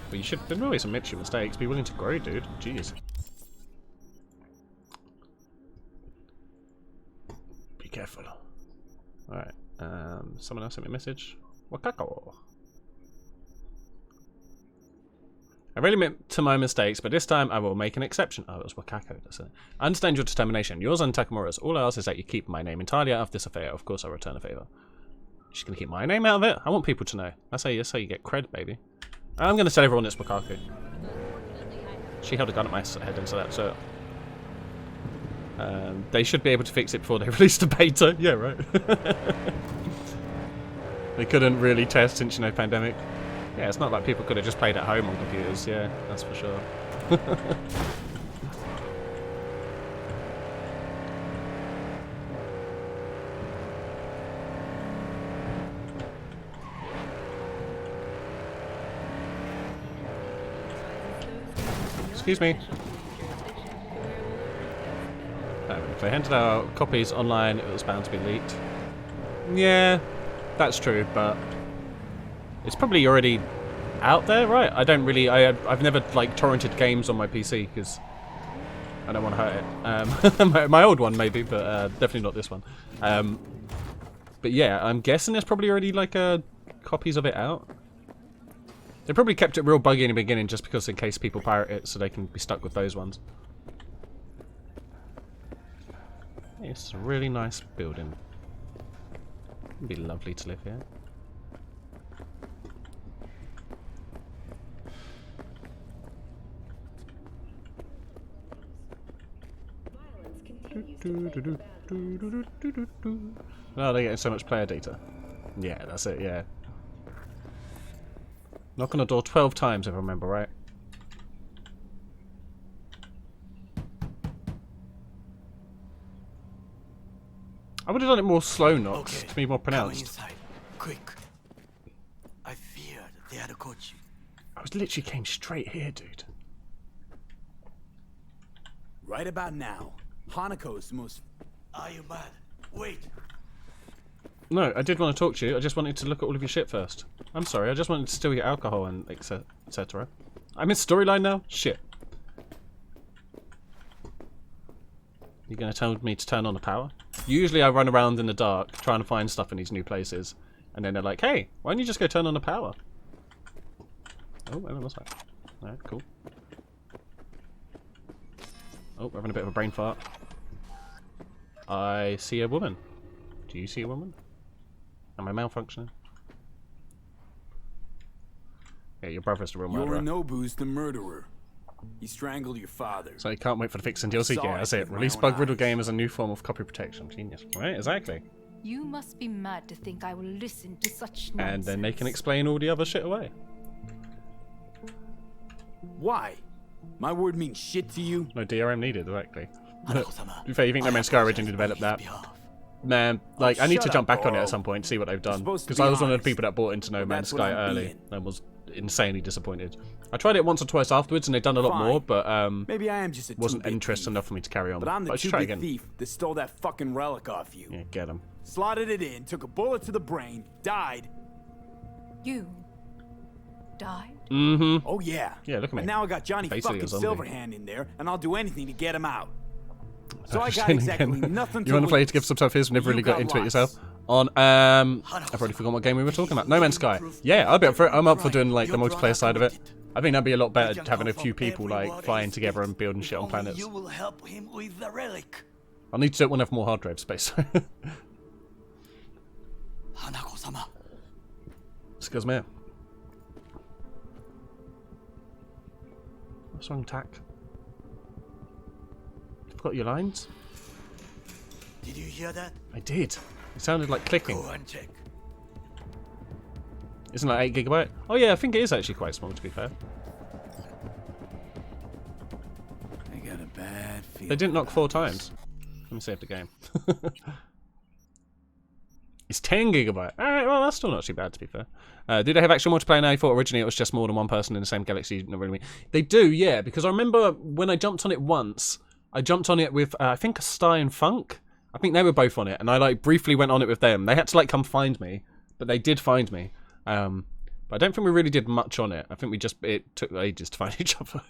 But you should always admit your mistakes. Be willing to grow, dude. Jeez. Be careful. Alright. Someone else sent me a message. Wakako. I really admit to my mistakes, but this time I will make an exception. Oh, it was Wakako, that's it. I understand your determination. Yours and Takamura's. All I ask is that you keep my name entirely out of this affair. Of course I'll return a favour. She's gonna keep my name out of it? I want people to know. That's how you get cred, baby. I'm gonna tell everyone it's Wakako. She held a gun at my head and said that, so... they should be able to fix it before they release the beta. Yeah, right. They couldn't really test since, you know, pandemic. Yeah, it's not like people could have just played at home on computers. Yeah, that's for sure. Excuse me. If they handed out copies online, it was bound to be leaked. Yeah, that's true, but it's probably already out there, right? I don't really. I've never like torrented games on my PC because I don't want to hurt it. My old one maybe, but definitely not this one. But yeah, I'm guessing there's probably already like copies of it out. They probably kept it real buggy in the beginning just because in case people pirate it, so they can be stuck with those ones. It's a really nice building. It'd be lovely to live here. Oh, they're getting so much player data. Yeah, that's it, yeah. Knock on the door 12 times if I remember right. I would have done it more slow knocks to be more Come pronounced. inside, quick. I feared they had caught you. I was literally came straight here, dude. Right about now, Hanako's the most... Are you mad? Wait. No, I did want to talk to you. I just wanted to look at all of your shit first. I'm sorry, I just wanted to steal your alcohol and etc. I'm in storyline now? Shit. You're going to tell me to turn on the power? Usually I run around in the dark trying to find stuff in these new places. And then they're like, hey, why don't you just go turn on the power? Oh, wait, what's that? Alright, cool. Oh, we're having a bit of a brain fart. I see a woman. Do you see a woman? Am I malfunctioning? Yeah, your brother's the real murderer. Yorinobu's the murderer. He strangled your father. So you can't wait for the fix and DLC. Yeah, that's it. with my Release own bug riddle eyes. game as a new form of copy protection. Genius. Right, exactly. You must be mad to think I will listen to such nonsense. And then they can explain all the other shit away. Why? My word means shit to you? No DRM needed, exactly. Hanako-sama, To be fair, you think No Man's Sky originally developed that? Man, like, I need to shut jump up, back on it Goro. at some point to see what they've done. supposed to Because be I was one of the honest. people that bought into No But Man's that's what Sky I'm early being. and was insanely disappointed. I tried it once or twice afterwards and they've done a lot Fine. more, but Maybe I am just a wasn't two-bit interested thief. enough for me to carry on. But I'm the I should try two-bit again. thief that stole that fucking relic off you. Yeah, get him. Slotted it in, took a bullet to the brain, died. You died? Mm-hmm. Oh yeah. Yeah, look at me. And now I got Johnny Basically a fucking zombie. Silverhand in there, and I'll do anything to get him out. So I got Saying exactly again. nothing to You want to play lose. to give some stuff here? Never You really got got into it lots. yourself. On I've already forgotten what game we were talking about. No Man's Sky. Yeah, I'll be up for it. I'm up for doing like the multiplayer side of it. I think that'd be a lot better having a few people like flying together and building shit on planets. You will help him with the relic. I'll need to do it when I have more hard drive space. Hanako-sama. Excuse me. What's wrong, Tack? You forgot your lines? Did you hear that? I did. It sounded like clicking. Go and check. Isn't that 8 GB? Oh yeah, I think it is actually quite small to be fair. I got a bad feeling. They didn't knock 4 times. Let me save the game. It's 10 GB. Alright, well that's still not too bad to be fair. Do they have actual multiplayer now? I thought originally it was just more than one person in the same galaxy. Not really. They do, yeah, because I remember when I jumped on it once, I jumped on it with, I think, Sty and Funk. I think they were both on it, and I like briefly went on it with them. They had to like come find me, but they did find me. But I don't think we really did much on it. I think it took ages to find each other.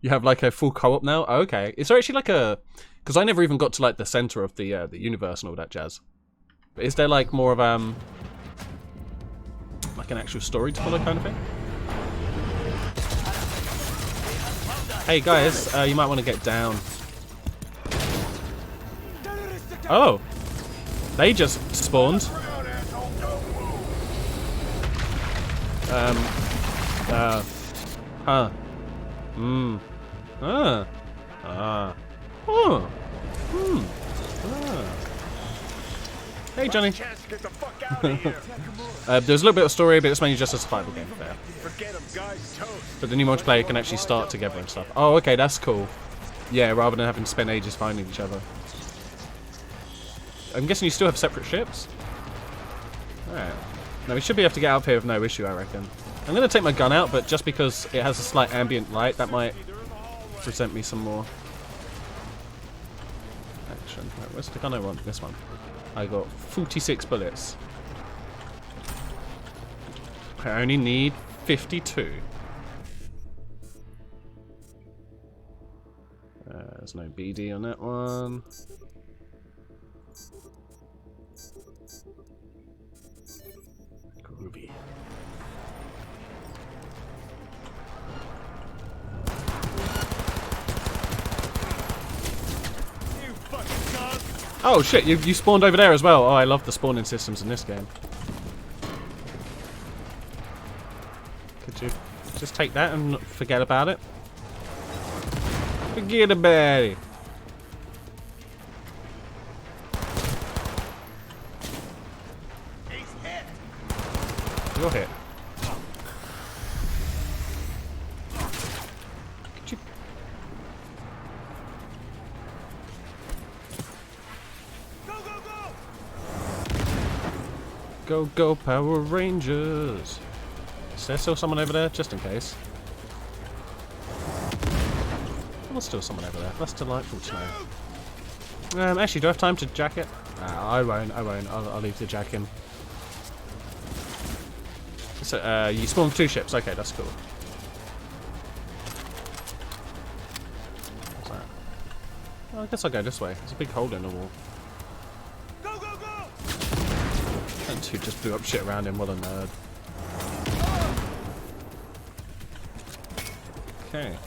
You have like a full co-op now? Oh, okay. Is there actually like a... Because I never even got to like the center of the universe and all that jazz. But is there like more of like an actual story to follow kind of thing? Hey guys, you might want to get down. Oh, they just spawned. Hey Johnny. There's a little bit of story, but it's mainly just a survival game there. Forget him, guys. Toast. But the new multiplayer can actually start together and stuff. Oh, okay, that's cool. Yeah, rather than having to spend ages finding each other. I'm guessing you still have separate ships? Alright. Now we should be able to get out of here with no issue, I reckon. I'm going to take my gun out, but just because it has a slight ambient light, that might present me some more action. Right, where's the gun I want? This one. I got 46 bullets. I only need 52. There's no BD on that one. Groovy. Oh shit, you spawned over there as well. Oh, I love the spawning systems in this game. Could you just take that and forget about it? Forget about it. You're hit. Could you... Go, go, Power Rangers! Is there still someone over there, just in case? There's still someone over there. That's delightful to know. Actually, do I have time to jack it? I won't. I'll leave the jack in. So, you spawn 2 ships. Okay, that's cool. What's that? Well, I guess I'll go this way. There's a big hole in the wall. Go, go, go! That dude just blew up shit around him. What a nerd. Okay.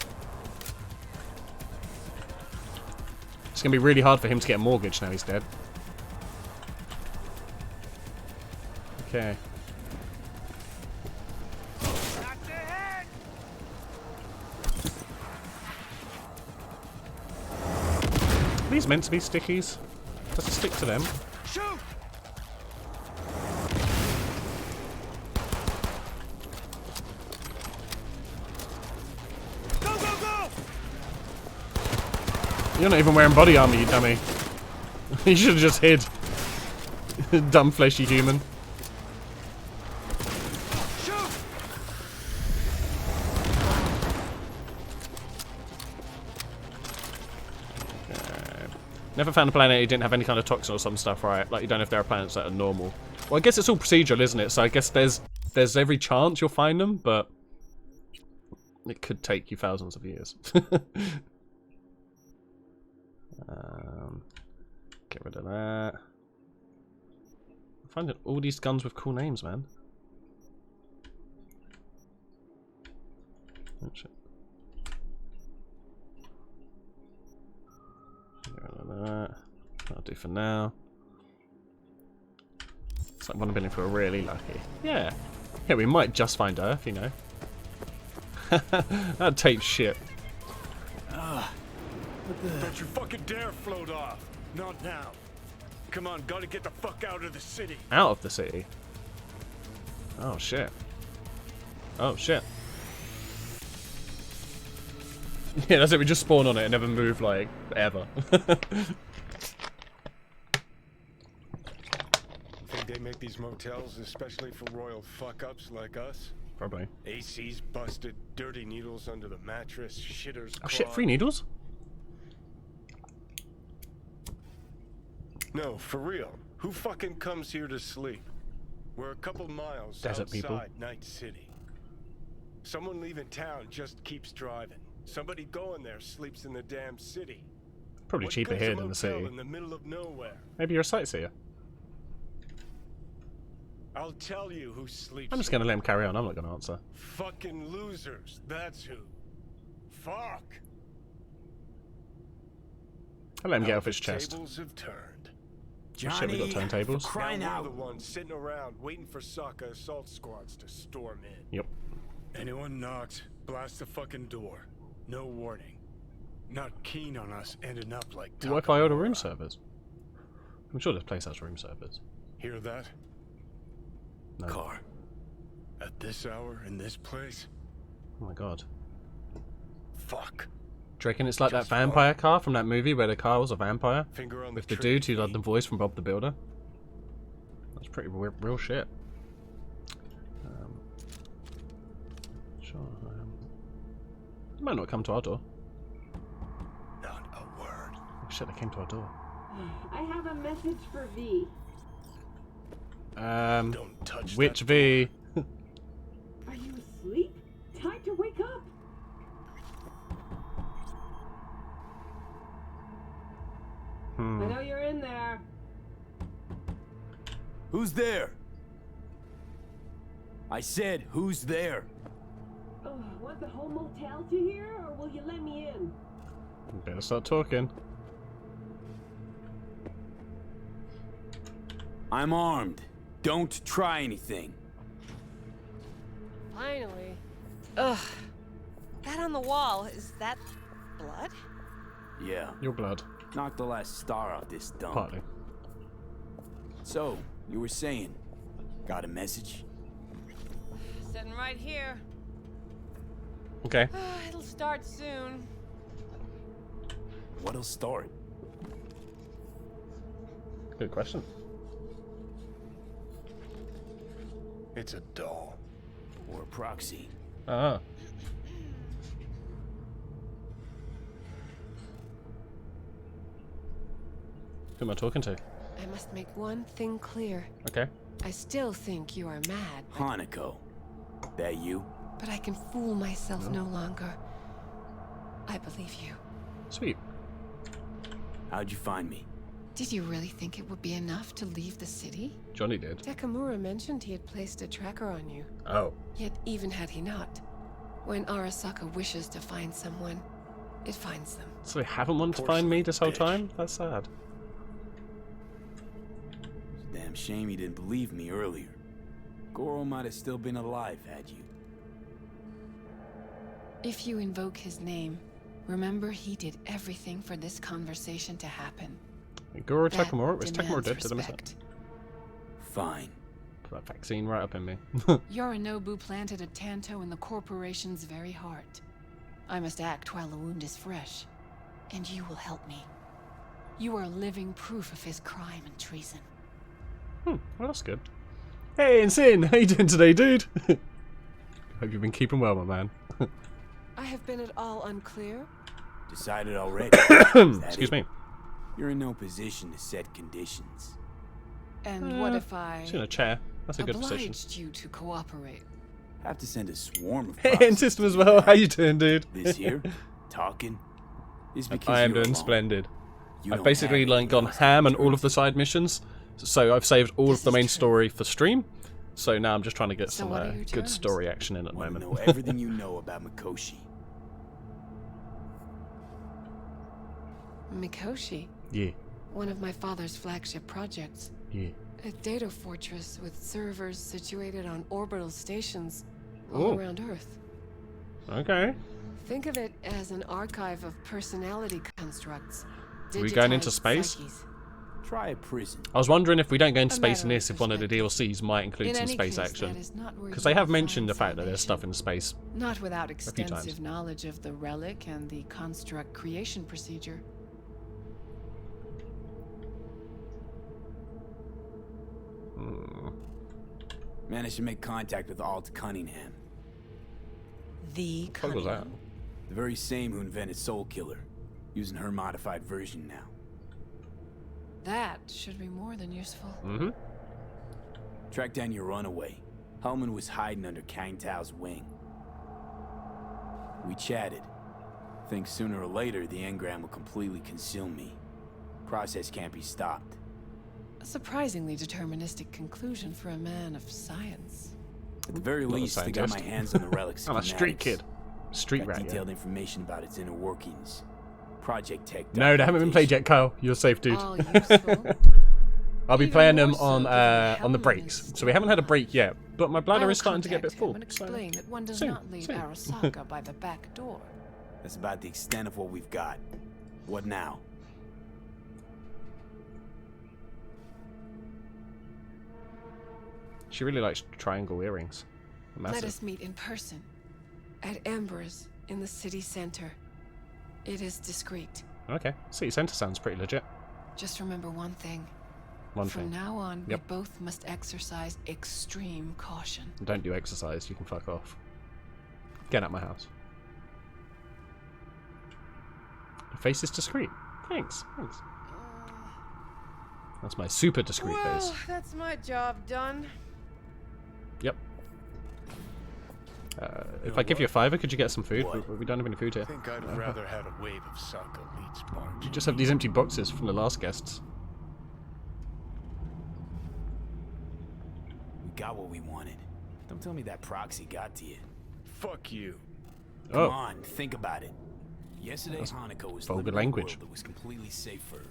It's gonna be really hard for him to get a mortgage now he's dead. Okay. Are these meant to be stickies? Does it stick to them? Shoot! Go, go, go! You're not even wearing body armor, you dummy. You should have just hid. Dumb fleshy human. Shoot! Never found a planet you didn't have any kind of toxin or some stuff, right? Like, you don't know if there are planets that are normal. Well, I guess it's all procedural, isn't it? So I guess there's every chance you'll find them, but it could take you thousands of years. Get rid of that. I'm finding all these guns with cool names, man. Oh, shit. Get rid of that. That'll do for now. It's like 1 billion for a really lucky. Yeah. Yeah, we might just find Earth, you know. That takes shit. Don't you fucking dare float off. Not now. Come on, gotta get the fuck out of the city. Out of the city? Oh shit. Oh shit. Yeah, that's it, we just spawn on it and never move, like, ever. Think they make these motels especially for royal fuck-ups like us? Probably. AC's busted, dirty needles under the mattress, shitters Oh shit, clogged. free needles? No, for real. Who fucking comes here to sleep? We're a couple miles Desert outside people. Night City. Someone leaving town just keeps driving. Somebody going there sleeps in the damn city. Probably What cheaper good's a here than the motel city. in the middle of nowhere? Maybe you're a sightseer. I'll tell you who sleeps. I'm just gonna let him carry on, I'm not gonna answer. Fucking losers, that's who. Fuck. I'll let him get How off his the chest. Tables have turned. Oh shit, we got turntables. Crying Now out. we're the ones sitting around waiting for Sokka assault squads to storm in. Yep. Anyone knocks, blast the fucking door. No warning. Not keen on us ending up like What if I order Takamura. room servers? I'm sure this place has room servers. Hear that? No. Car. At this hour, in this place? Oh my god. Fuck. Do you reckon it's like that Just vampire car from that movie where the car was a vampire? Finger on With the trigger dude who key. did the voice from Bob the Builder? That's pretty real shit. Sure. They might not come to our door. Not a word. Oh shit, they came to our door. I have a message for V. Don't touch Which that V? Are you asleep? Time to wake up. I know you're in there. Who's there? I said, who's there? Oh, want the whole motel to hear, or will you let me in? You better start talking. I'm armed. Don't try anything. Finally. Ugh. That on the wall, is that blood? Yeah, Your blood. knock the last star off this dump. Partly. So, you were saying, got a message? Sitting right here. Okay. It'll start soon. What'll start? Good question. It's a doll. Or a proxy. Ah. Who am I talking to? I must make one thing clear. Okay. I still think you are mad, Hanako. That you? but I can fool myself no longer. I believe you. Sweet. How'd you find me? Did you really think it would be enough to leave the city? Johnny did. Takamura mentioned he had placed a tracker on you. Oh. Yet even had he not, when Arasaka wishes to find someone, it finds them. So they haven't wanted to find me this whole time? That's sad. It's a damn shame you didn't believe me earlier. Goro might have still been alive had you. If you invoke his name, remember he did everything for this conversation to happen. Goro That Takamura? Was Takamura demands dead? Did I miss that? respect. Fine. Put that vaccine right up in me. Yorinobu planted a tanto in the corporation's very heart. I must act while the wound is fresh, and you will help me. You are living proof of his crime and treason. Well, that's good. Hey, Insane! How you doing today, dude? Hope you've been keeping well, my man. I have been at all unclear. Decided already. Is that Excuse it? me. You're in no position to set conditions. And what if I She's in a chair. That's a good position. obliged you to cooperate? Have to send a swarm of Hey, and proxies system to as your well. How house. you doing, dude? This here? Talking? Is because I am you're doing alone. splendid. You I've don't basically have like anyone gone else to ham on turn all of the to. side missions. So I've saved all This of the is main true. story for stream. So now I'm just trying to get So some what are your good terms? story action in at the Want to moment. know everything you know about Mikoshi. Mikoshi, Yeah, one of my father's flagship projects. yeah. A data fortress with servers situated on orbital stations Ooh. all around Earth. Okay. Think of it as an archive of personality constructs. Are we going into digitized space? psyches. Try a prison. I was wondering if we don't go into A space in matter of this, if one of the DLCs might include In some any space case, action. that is not where Because you they have will mentioned the find fact that there's stuff in space. Not without few times. extensive knowledge of the relic and the construct creation procedure. Managed to make contact with Alt Cunningham. The What was that? Cunningham. The very same who invented Soul Killer. Using her modified version now. That should be more than useful. Mm-hmm. Track down your runaway. Hellman was hiding under Kang Tao's wing. We chatted. Think sooner or later the engram will completely consume me. Process can't be stopped. A surprisingly deterministic conclusion for a man of science. At the very Not a least, I got my scientist. hands on the relics. I'm a street schematics. kid. Street Got rat, yeah. detailed information about its inner workings. Project Tech. No, they haven't been played yet, Kyle. You're safe, dude. All useful. I'll be Even playing them more so on given on the Hellman breaks. is So we haven't had a break yet, but my I bladder will is starting to get a bit contact full. him and explain that one does soon, not leave soon. Arasaka by the back door. That's about the extent of what we've got. What now? She really likes triangle earrings. Massive. Let us meet in person. At Embers, in the city center. It is discreet. Okay. City Centre sounds pretty legit. Just remember one thing. One From thing. now on, Yep. we both must exercise extreme caution. Don't do exercise. You can fuck off. Get out my house. Your face is discreet. Thanks. Thanks. That's my super discreet face. Well, that's my job done. Yep. If I give you a $5, could you get some food? We don't have any food here. I think I'd rather have a wave of Saka leads barge. You just have these empty boxes from the last guests. We got what we wanted. Don't tell me that proxy got to you. Fuck you. Come Oh. on, think about it. Yesterday, Hanako was vulgar living in a language. world that was completely safe for her.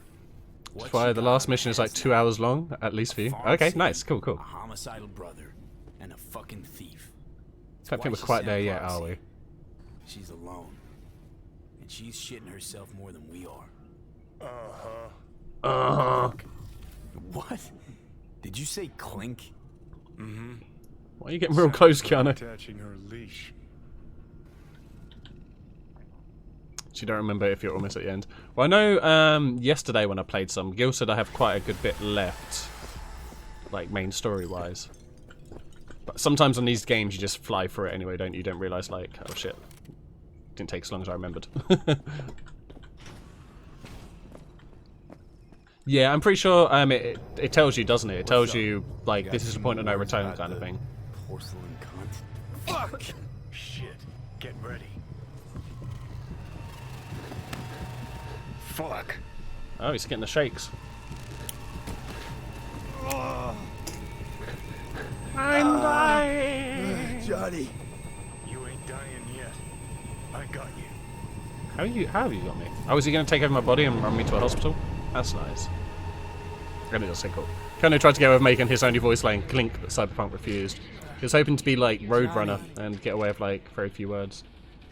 What That's why she the got last on her mission is like hands 2 now? hours long, at least for you. Farm Okay, city, nice. Cool, cool. A homicidal brother, and a fucking thief. That's Don't why think we're she quite sent there yet, proxy. are we? She's alone. And she's shitting herself more than we are. Uh-huh. What? Did you say clink? Mm-hmm. Why are you getting real close, Keanu? Attaching her leash. So you don't remember if you're almost at the end. Well, I know yesterday when I played some, Gil said I have quite a good bit left, like main story-wise. But sometimes on these games you just fly through it anyway, don't you? You don't realise, like, oh shit, didn't take as long as I remembered. Yeah, I'm pretty sure it tells you, doesn't it? It tells you, like, this is the point of no return kind of thing. Porcelain cunt. Fuck! Shit. Get ready. Fuck. Oh, he's getting the shakes. I'm dying! Johnny. You ain't dying yet. I got you. How have you got me? Oh, is he going to take over my body and run me to a hospital? That's nice. Really does say cool. Keanu tried to get away with making his only voice line Clink, but Cyberpunk refused. He was hoping to be like Roadrunner and get away with like very few words.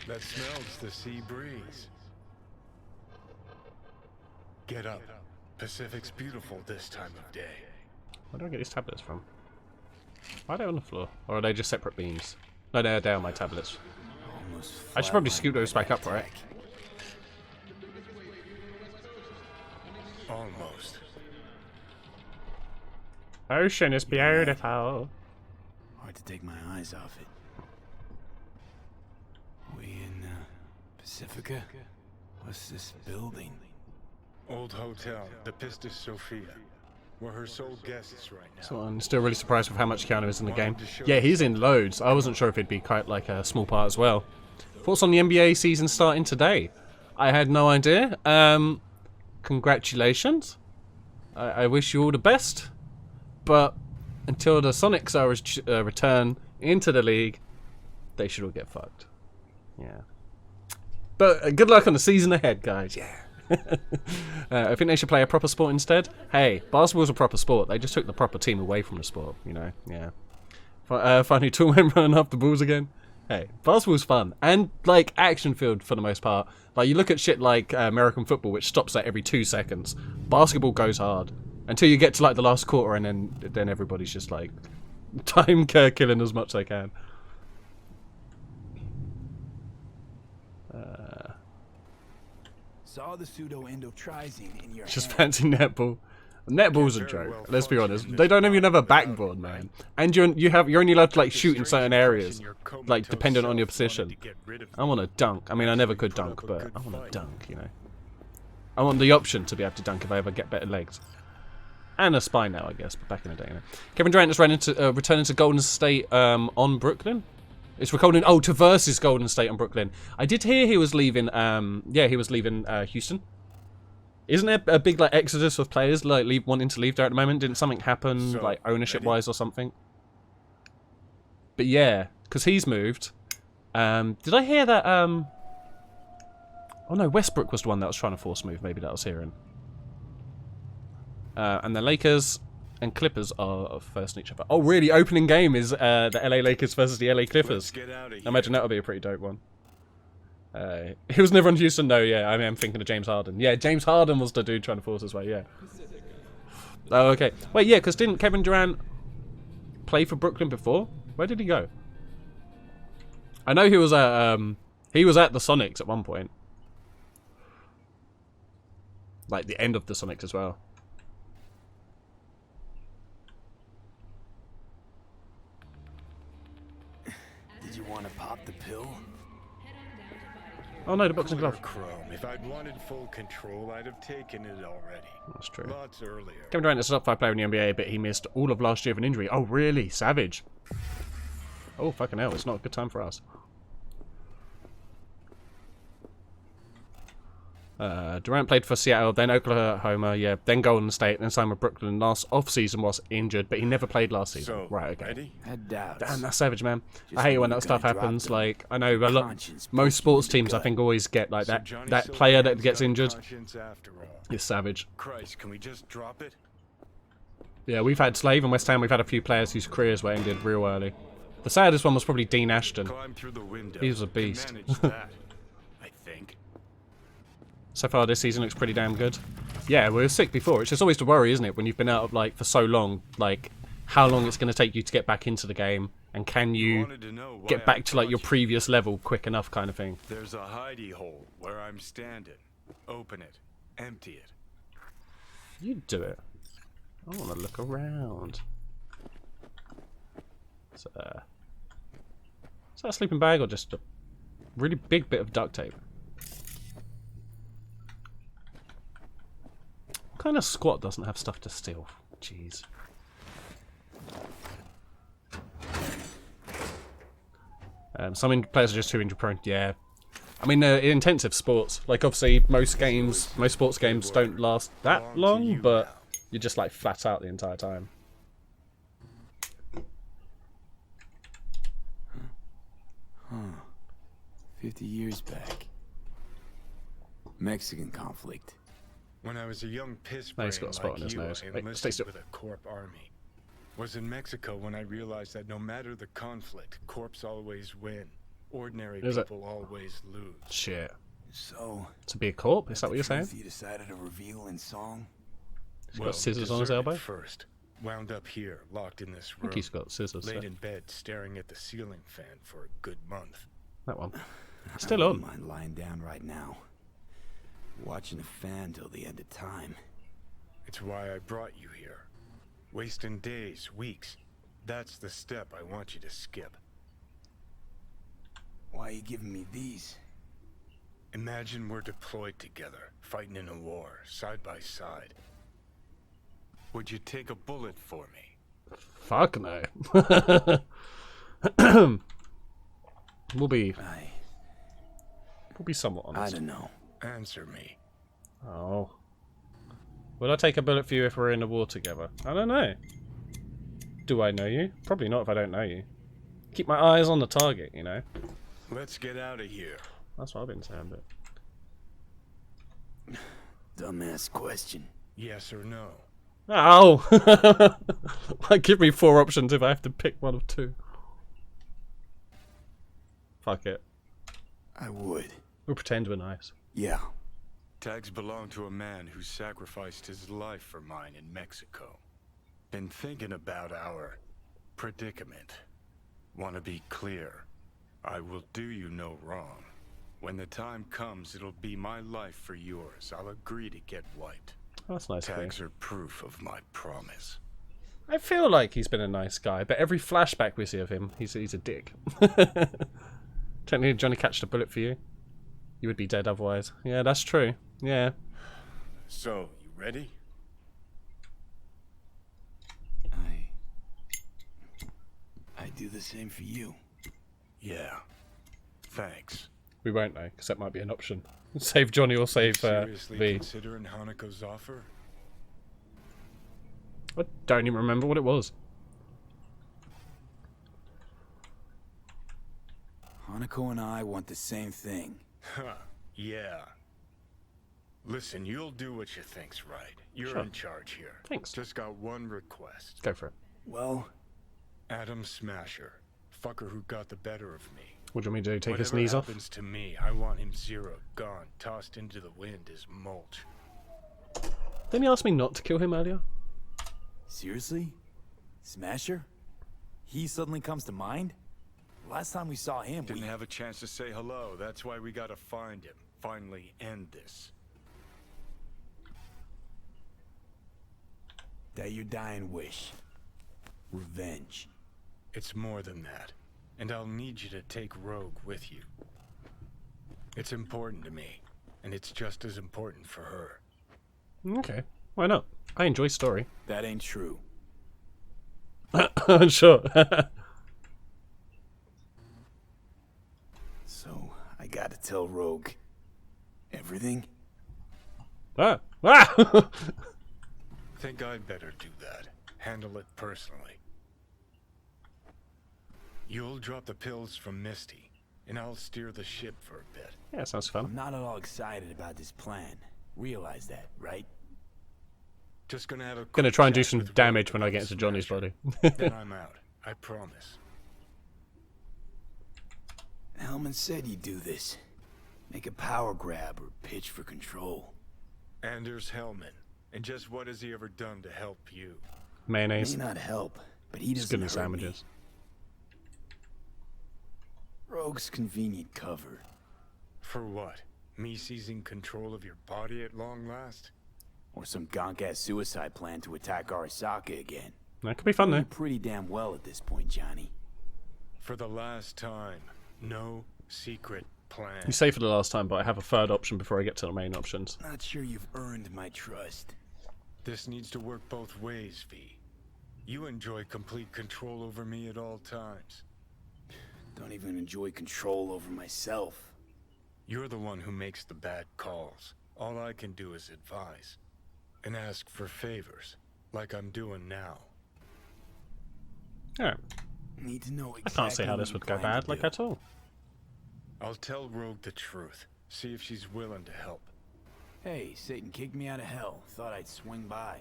That smells the sea breeze. Get up. Pacific's beautiful this time of day. Where do I get these tablets from? Why are they on the floor? Or are they just separate beams? No, they're on my tablets. I should probably scoot those back up, right? Almost. Ocean is beautiful. Hard to take my eyes off it. We in Pacifica? What's this building? Old hotel, the Pistis Sophia. We're her sole guests right now. So I'm still really surprised with how much Keanu is in the game. Yeah, he's in loads. I wasn't sure if he'd be quite like a small part as well. Thoughts on the NBA season starting today? I had no idea. Congratulations. I wish you all the best. But until the Sonics are return into the league, they should all get fucked. Yeah. But good luck on the season ahead, guys. Yeah. I think they should play a proper sport instead. Hey, basketball's a proper sport. They just took the proper team away from the sport, you know. Yeah. Funny two men running off the balls again. Hey, basketball's fun and like action filled for the most part. Like you look at shit like American football, which stops like every 2 seconds. Basketball goes hard until you get to like the last quarter, and then everybody's just like time killing as much as they can. Saw the pseudo-endotrizine in your Just hand. fancy netball. Netball's a joke. Let's be honest. They don't even have a backboard, man. And you're only allowed to like shoot in certain areas, like dependent on your position. I want to dunk. I mean, I never could dunk, but I want to dunk. You know, I want the option to be able to dunk if I ever get better legs and a spine now, I guess. But back in the day, you know. Kevin Durant is returning to Golden State on Brooklyn. It's recording. Oh, to versus Golden State on Brooklyn. I did hear he was leaving. Yeah, he was leaving Houston. Isn't there a big like exodus of players like wanting to leave there at the moment? Didn't something happen like ownership wise or something? But yeah, because he's moved. Did I hear that? Oh no, Westbrook was the one that was trying to force move. Maybe that I was hearing. And the Lakers and Clippers are first in each other. Oh, really? Opening game is the LA Lakers versus the LA Clippers. I imagine that would be a pretty dope one. He was never on Houston. No, yeah, I mean, I'm thinking of James Harden. Yeah, James Harden was the dude trying to force his way. Yeah. Oh, okay. Wait, yeah, because didn't Kevin Durant play for Brooklyn before? Where did he go? I know he was at the Sonics at one point. Like the end of the Sonics as well. Did you want to pop the pill? Oh no, the boxing glove. Chrome. If I'd wanted full control, I'd have taken it already. That's true. Lots earlier. Kevin Durant is a top 5 player in the NBA, but he missed all of last year with an injury. Oh, really? Savage. Oh, fucking hell. It's not a good time for us. Durant played for Seattle, then Oklahoma, yeah, then Golden State, then signed with Brooklyn. Last off-season was injured, but he never played last season. So, right, okay. Ready? Damn, that's savage, man. I hate when that stuff happens. Like, I know a lot, most sports teams, I think, always get like that player that gets injured. It's savage. Christ, can we just drop it? Yeah, we've had Slave and West Ham. We've had a few players whose careers were ended real early. The saddest one was probably Dean Ashton. He was a beast. So far this season looks pretty damn good. Yeah, we were sick before. It's just always the worry, isn't it, when you've been out of like for so long, like how long it's going to take you to get back into the game And can You you wanted to know why get I back to like your brought you previous here. level quick enough kind of thing? There's a hidey hole where I'm standing. Open it. Empty it. You do it. I want to look around. Is that a sleeping bag or just a really big bit of duct tape? What kind of squat doesn't have stuff to steal? Jeez. Some players are just too injury prone. Yeah. I mean, intensive sports. Like, obviously, most sports games don't last that long, but you're just, like, flat out the entire time. Huh. 50 years back. Mexican conflict. When I was a young piss No, he's got a spot like on his you, nose. I Wait, stay enlisted still. with a Corp army. Was in Mexico when I realized that no matter the conflict, Corps always win. Ordinary Is it? people always lose. Shit. So, To be a corp? Is that what you're saying? you decided to reveal in song? He's got scissors on his deserted elbow? First, wound up here, locked in this I room. think he's got scissors. Laid So. in bed, staring at the ceiling fan for a good month. That one. I Still wouldn't on. mind lying down right now. Watching a fan till the end of time. It's why I brought you here. Wasting days, weeks. That's the step I want you to skip. Why are you giving me these? Imagine we're deployed together, fighting in a war, side by side. Would you take a bullet for me? Fuck no. We'll be somewhat honest. I don't know. Answer me. Oh. Will I take a bullet for you if we're in a war together? I don't know. Do I know you? Probably not if I don't know you. Keep my eyes on the target, you know? Let's get out of here. That's what I've been saying, but... Dumbass question. Yes or no? Ow! Like, give me 4 options if I have to pick one of 2. Fuck it. I would. We'll pretend we're nice. Yeah. Tags belong to a man who sacrificed his life for mine in Mexico. Been thinking about our predicament. Want to be clear. I will do you no wrong. When the time comes, it'll be my life for yours. I'll agree to get wiped. Oh, that's nice of you. Tags are proof of my promise. I feel like he's been a nice guy, but every flashback we see of him, he's a dick. Technically, Johnny catched a bullet for you. You would be dead otherwise. Yeah, that's true. Yeah. So, you ready? I do the same for you. Yeah. Thanks. We won't know, because that might be an option. Save Johnny or save Seriously V. considering Hanako's offer? I don't even remember what it was. Hanako and I want the same thing. Huh. Yeah. Listen, you'll do what you think's right. You're Sure. in charge here. Thanks. Just got one request. Go for it. Well, Adam Smasher. Fucker who got the better of me. What do you want me to do? Take his Whatever knees off? happens to me, I want him zeroed, gone, tossed into the wind as mulch. Didn't he ask me not to kill him earlier? seriously? Smasher? He suddenly comes to mind? Last time we saw him, Didn't have a chance to say hello. That's why we gotta find him. Finally end this. That your dying wish. Revenge. It's more than that. And I'll need you to take Rogue with you. It's important to me. And it's just as important for her. Okay, why not? I enjoy story. That ain't true. Sure. So, I gotta tell Rogue everything? Ah! Think I'd better do that. Handle it personally. You'll drop the pills from Misty, and I'll steer the ship for a bit. Yeah, sounds fun. I'm not at all excited about this plan. Realize that, right? Just gonna have a Gonna quick try and do chat some with damage Rogue when I about get into Johnny's Smasher. body. Then I'm out. I promise. Hellman said you'd do this. Make a power grab or pitch for control. Anders Hellman. And just what has he ever done to help you? Mayonnaise. May not help, but he Just doesn't good in hurt me. sandwiches. Rogue's convenient cover. For what? Me seizing control of your body at long last? Or some gonk-ass suicide plan to attack Arasaka again. That could be fun, though. Doing pretty damn well at this point, Johnny. For the last time, no secret plan. You say for the last time, but I have a third option before I get to the main options. Not sure you've earned my trust. This needs to work both ways, V. You enjoy complete control over me at all times. Don't even enjoy control over myself. You're the one who makes the bad calls. All I can do is advise. And ask for favors, like I'm doing now. Alright. Need to know exactly I can't see how this would go bad, like at all. I'll tell Rogue the truth. See if she's willing to help. Hey, Satan kicked me out of hell. Thought I'd swing by.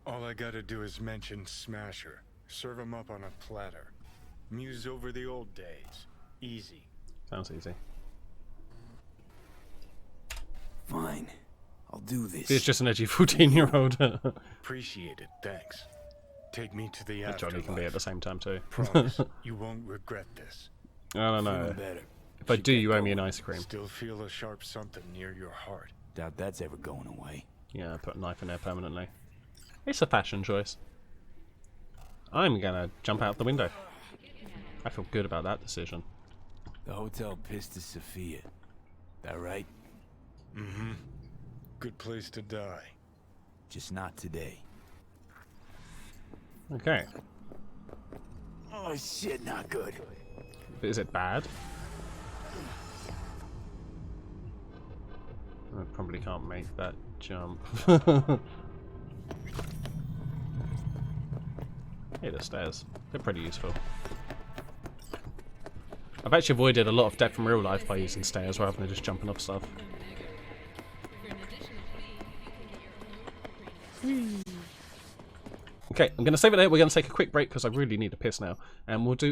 All I gotta do is mention Smasher. Serve him up on a platter. Muse over the old days. Easy. Sounds easy. Fine. I'll do this. He's just an edgy 14-year-old. Appreciate it, thanks. Take me to the But afterlife. Johnny can be at the same time too. Promise, you won't regret this. I don't know. Feeling better. If I Should do, get you owe me going. an ice cream. Still feel a sharp something near your heart. Doubt that's ever going away. Yeah, put a knife in there permanently. It's a fashion choice. I'm gonna jump out the window. I feel good about that decision. The hotel pissed to Sophia. That right? Mm-hmm. Good place to die. Just not today. Okay. Oh shit, not good. Is it bad? I probably can't make that jump. Hey, the stairs. They're pretty useful. I've actually avoided a lot of death from real life by using stairs rather than just jumping off stuff. Okay, I'm going to save it there. We're going to take a quick break because I really need a piss now. And we'll do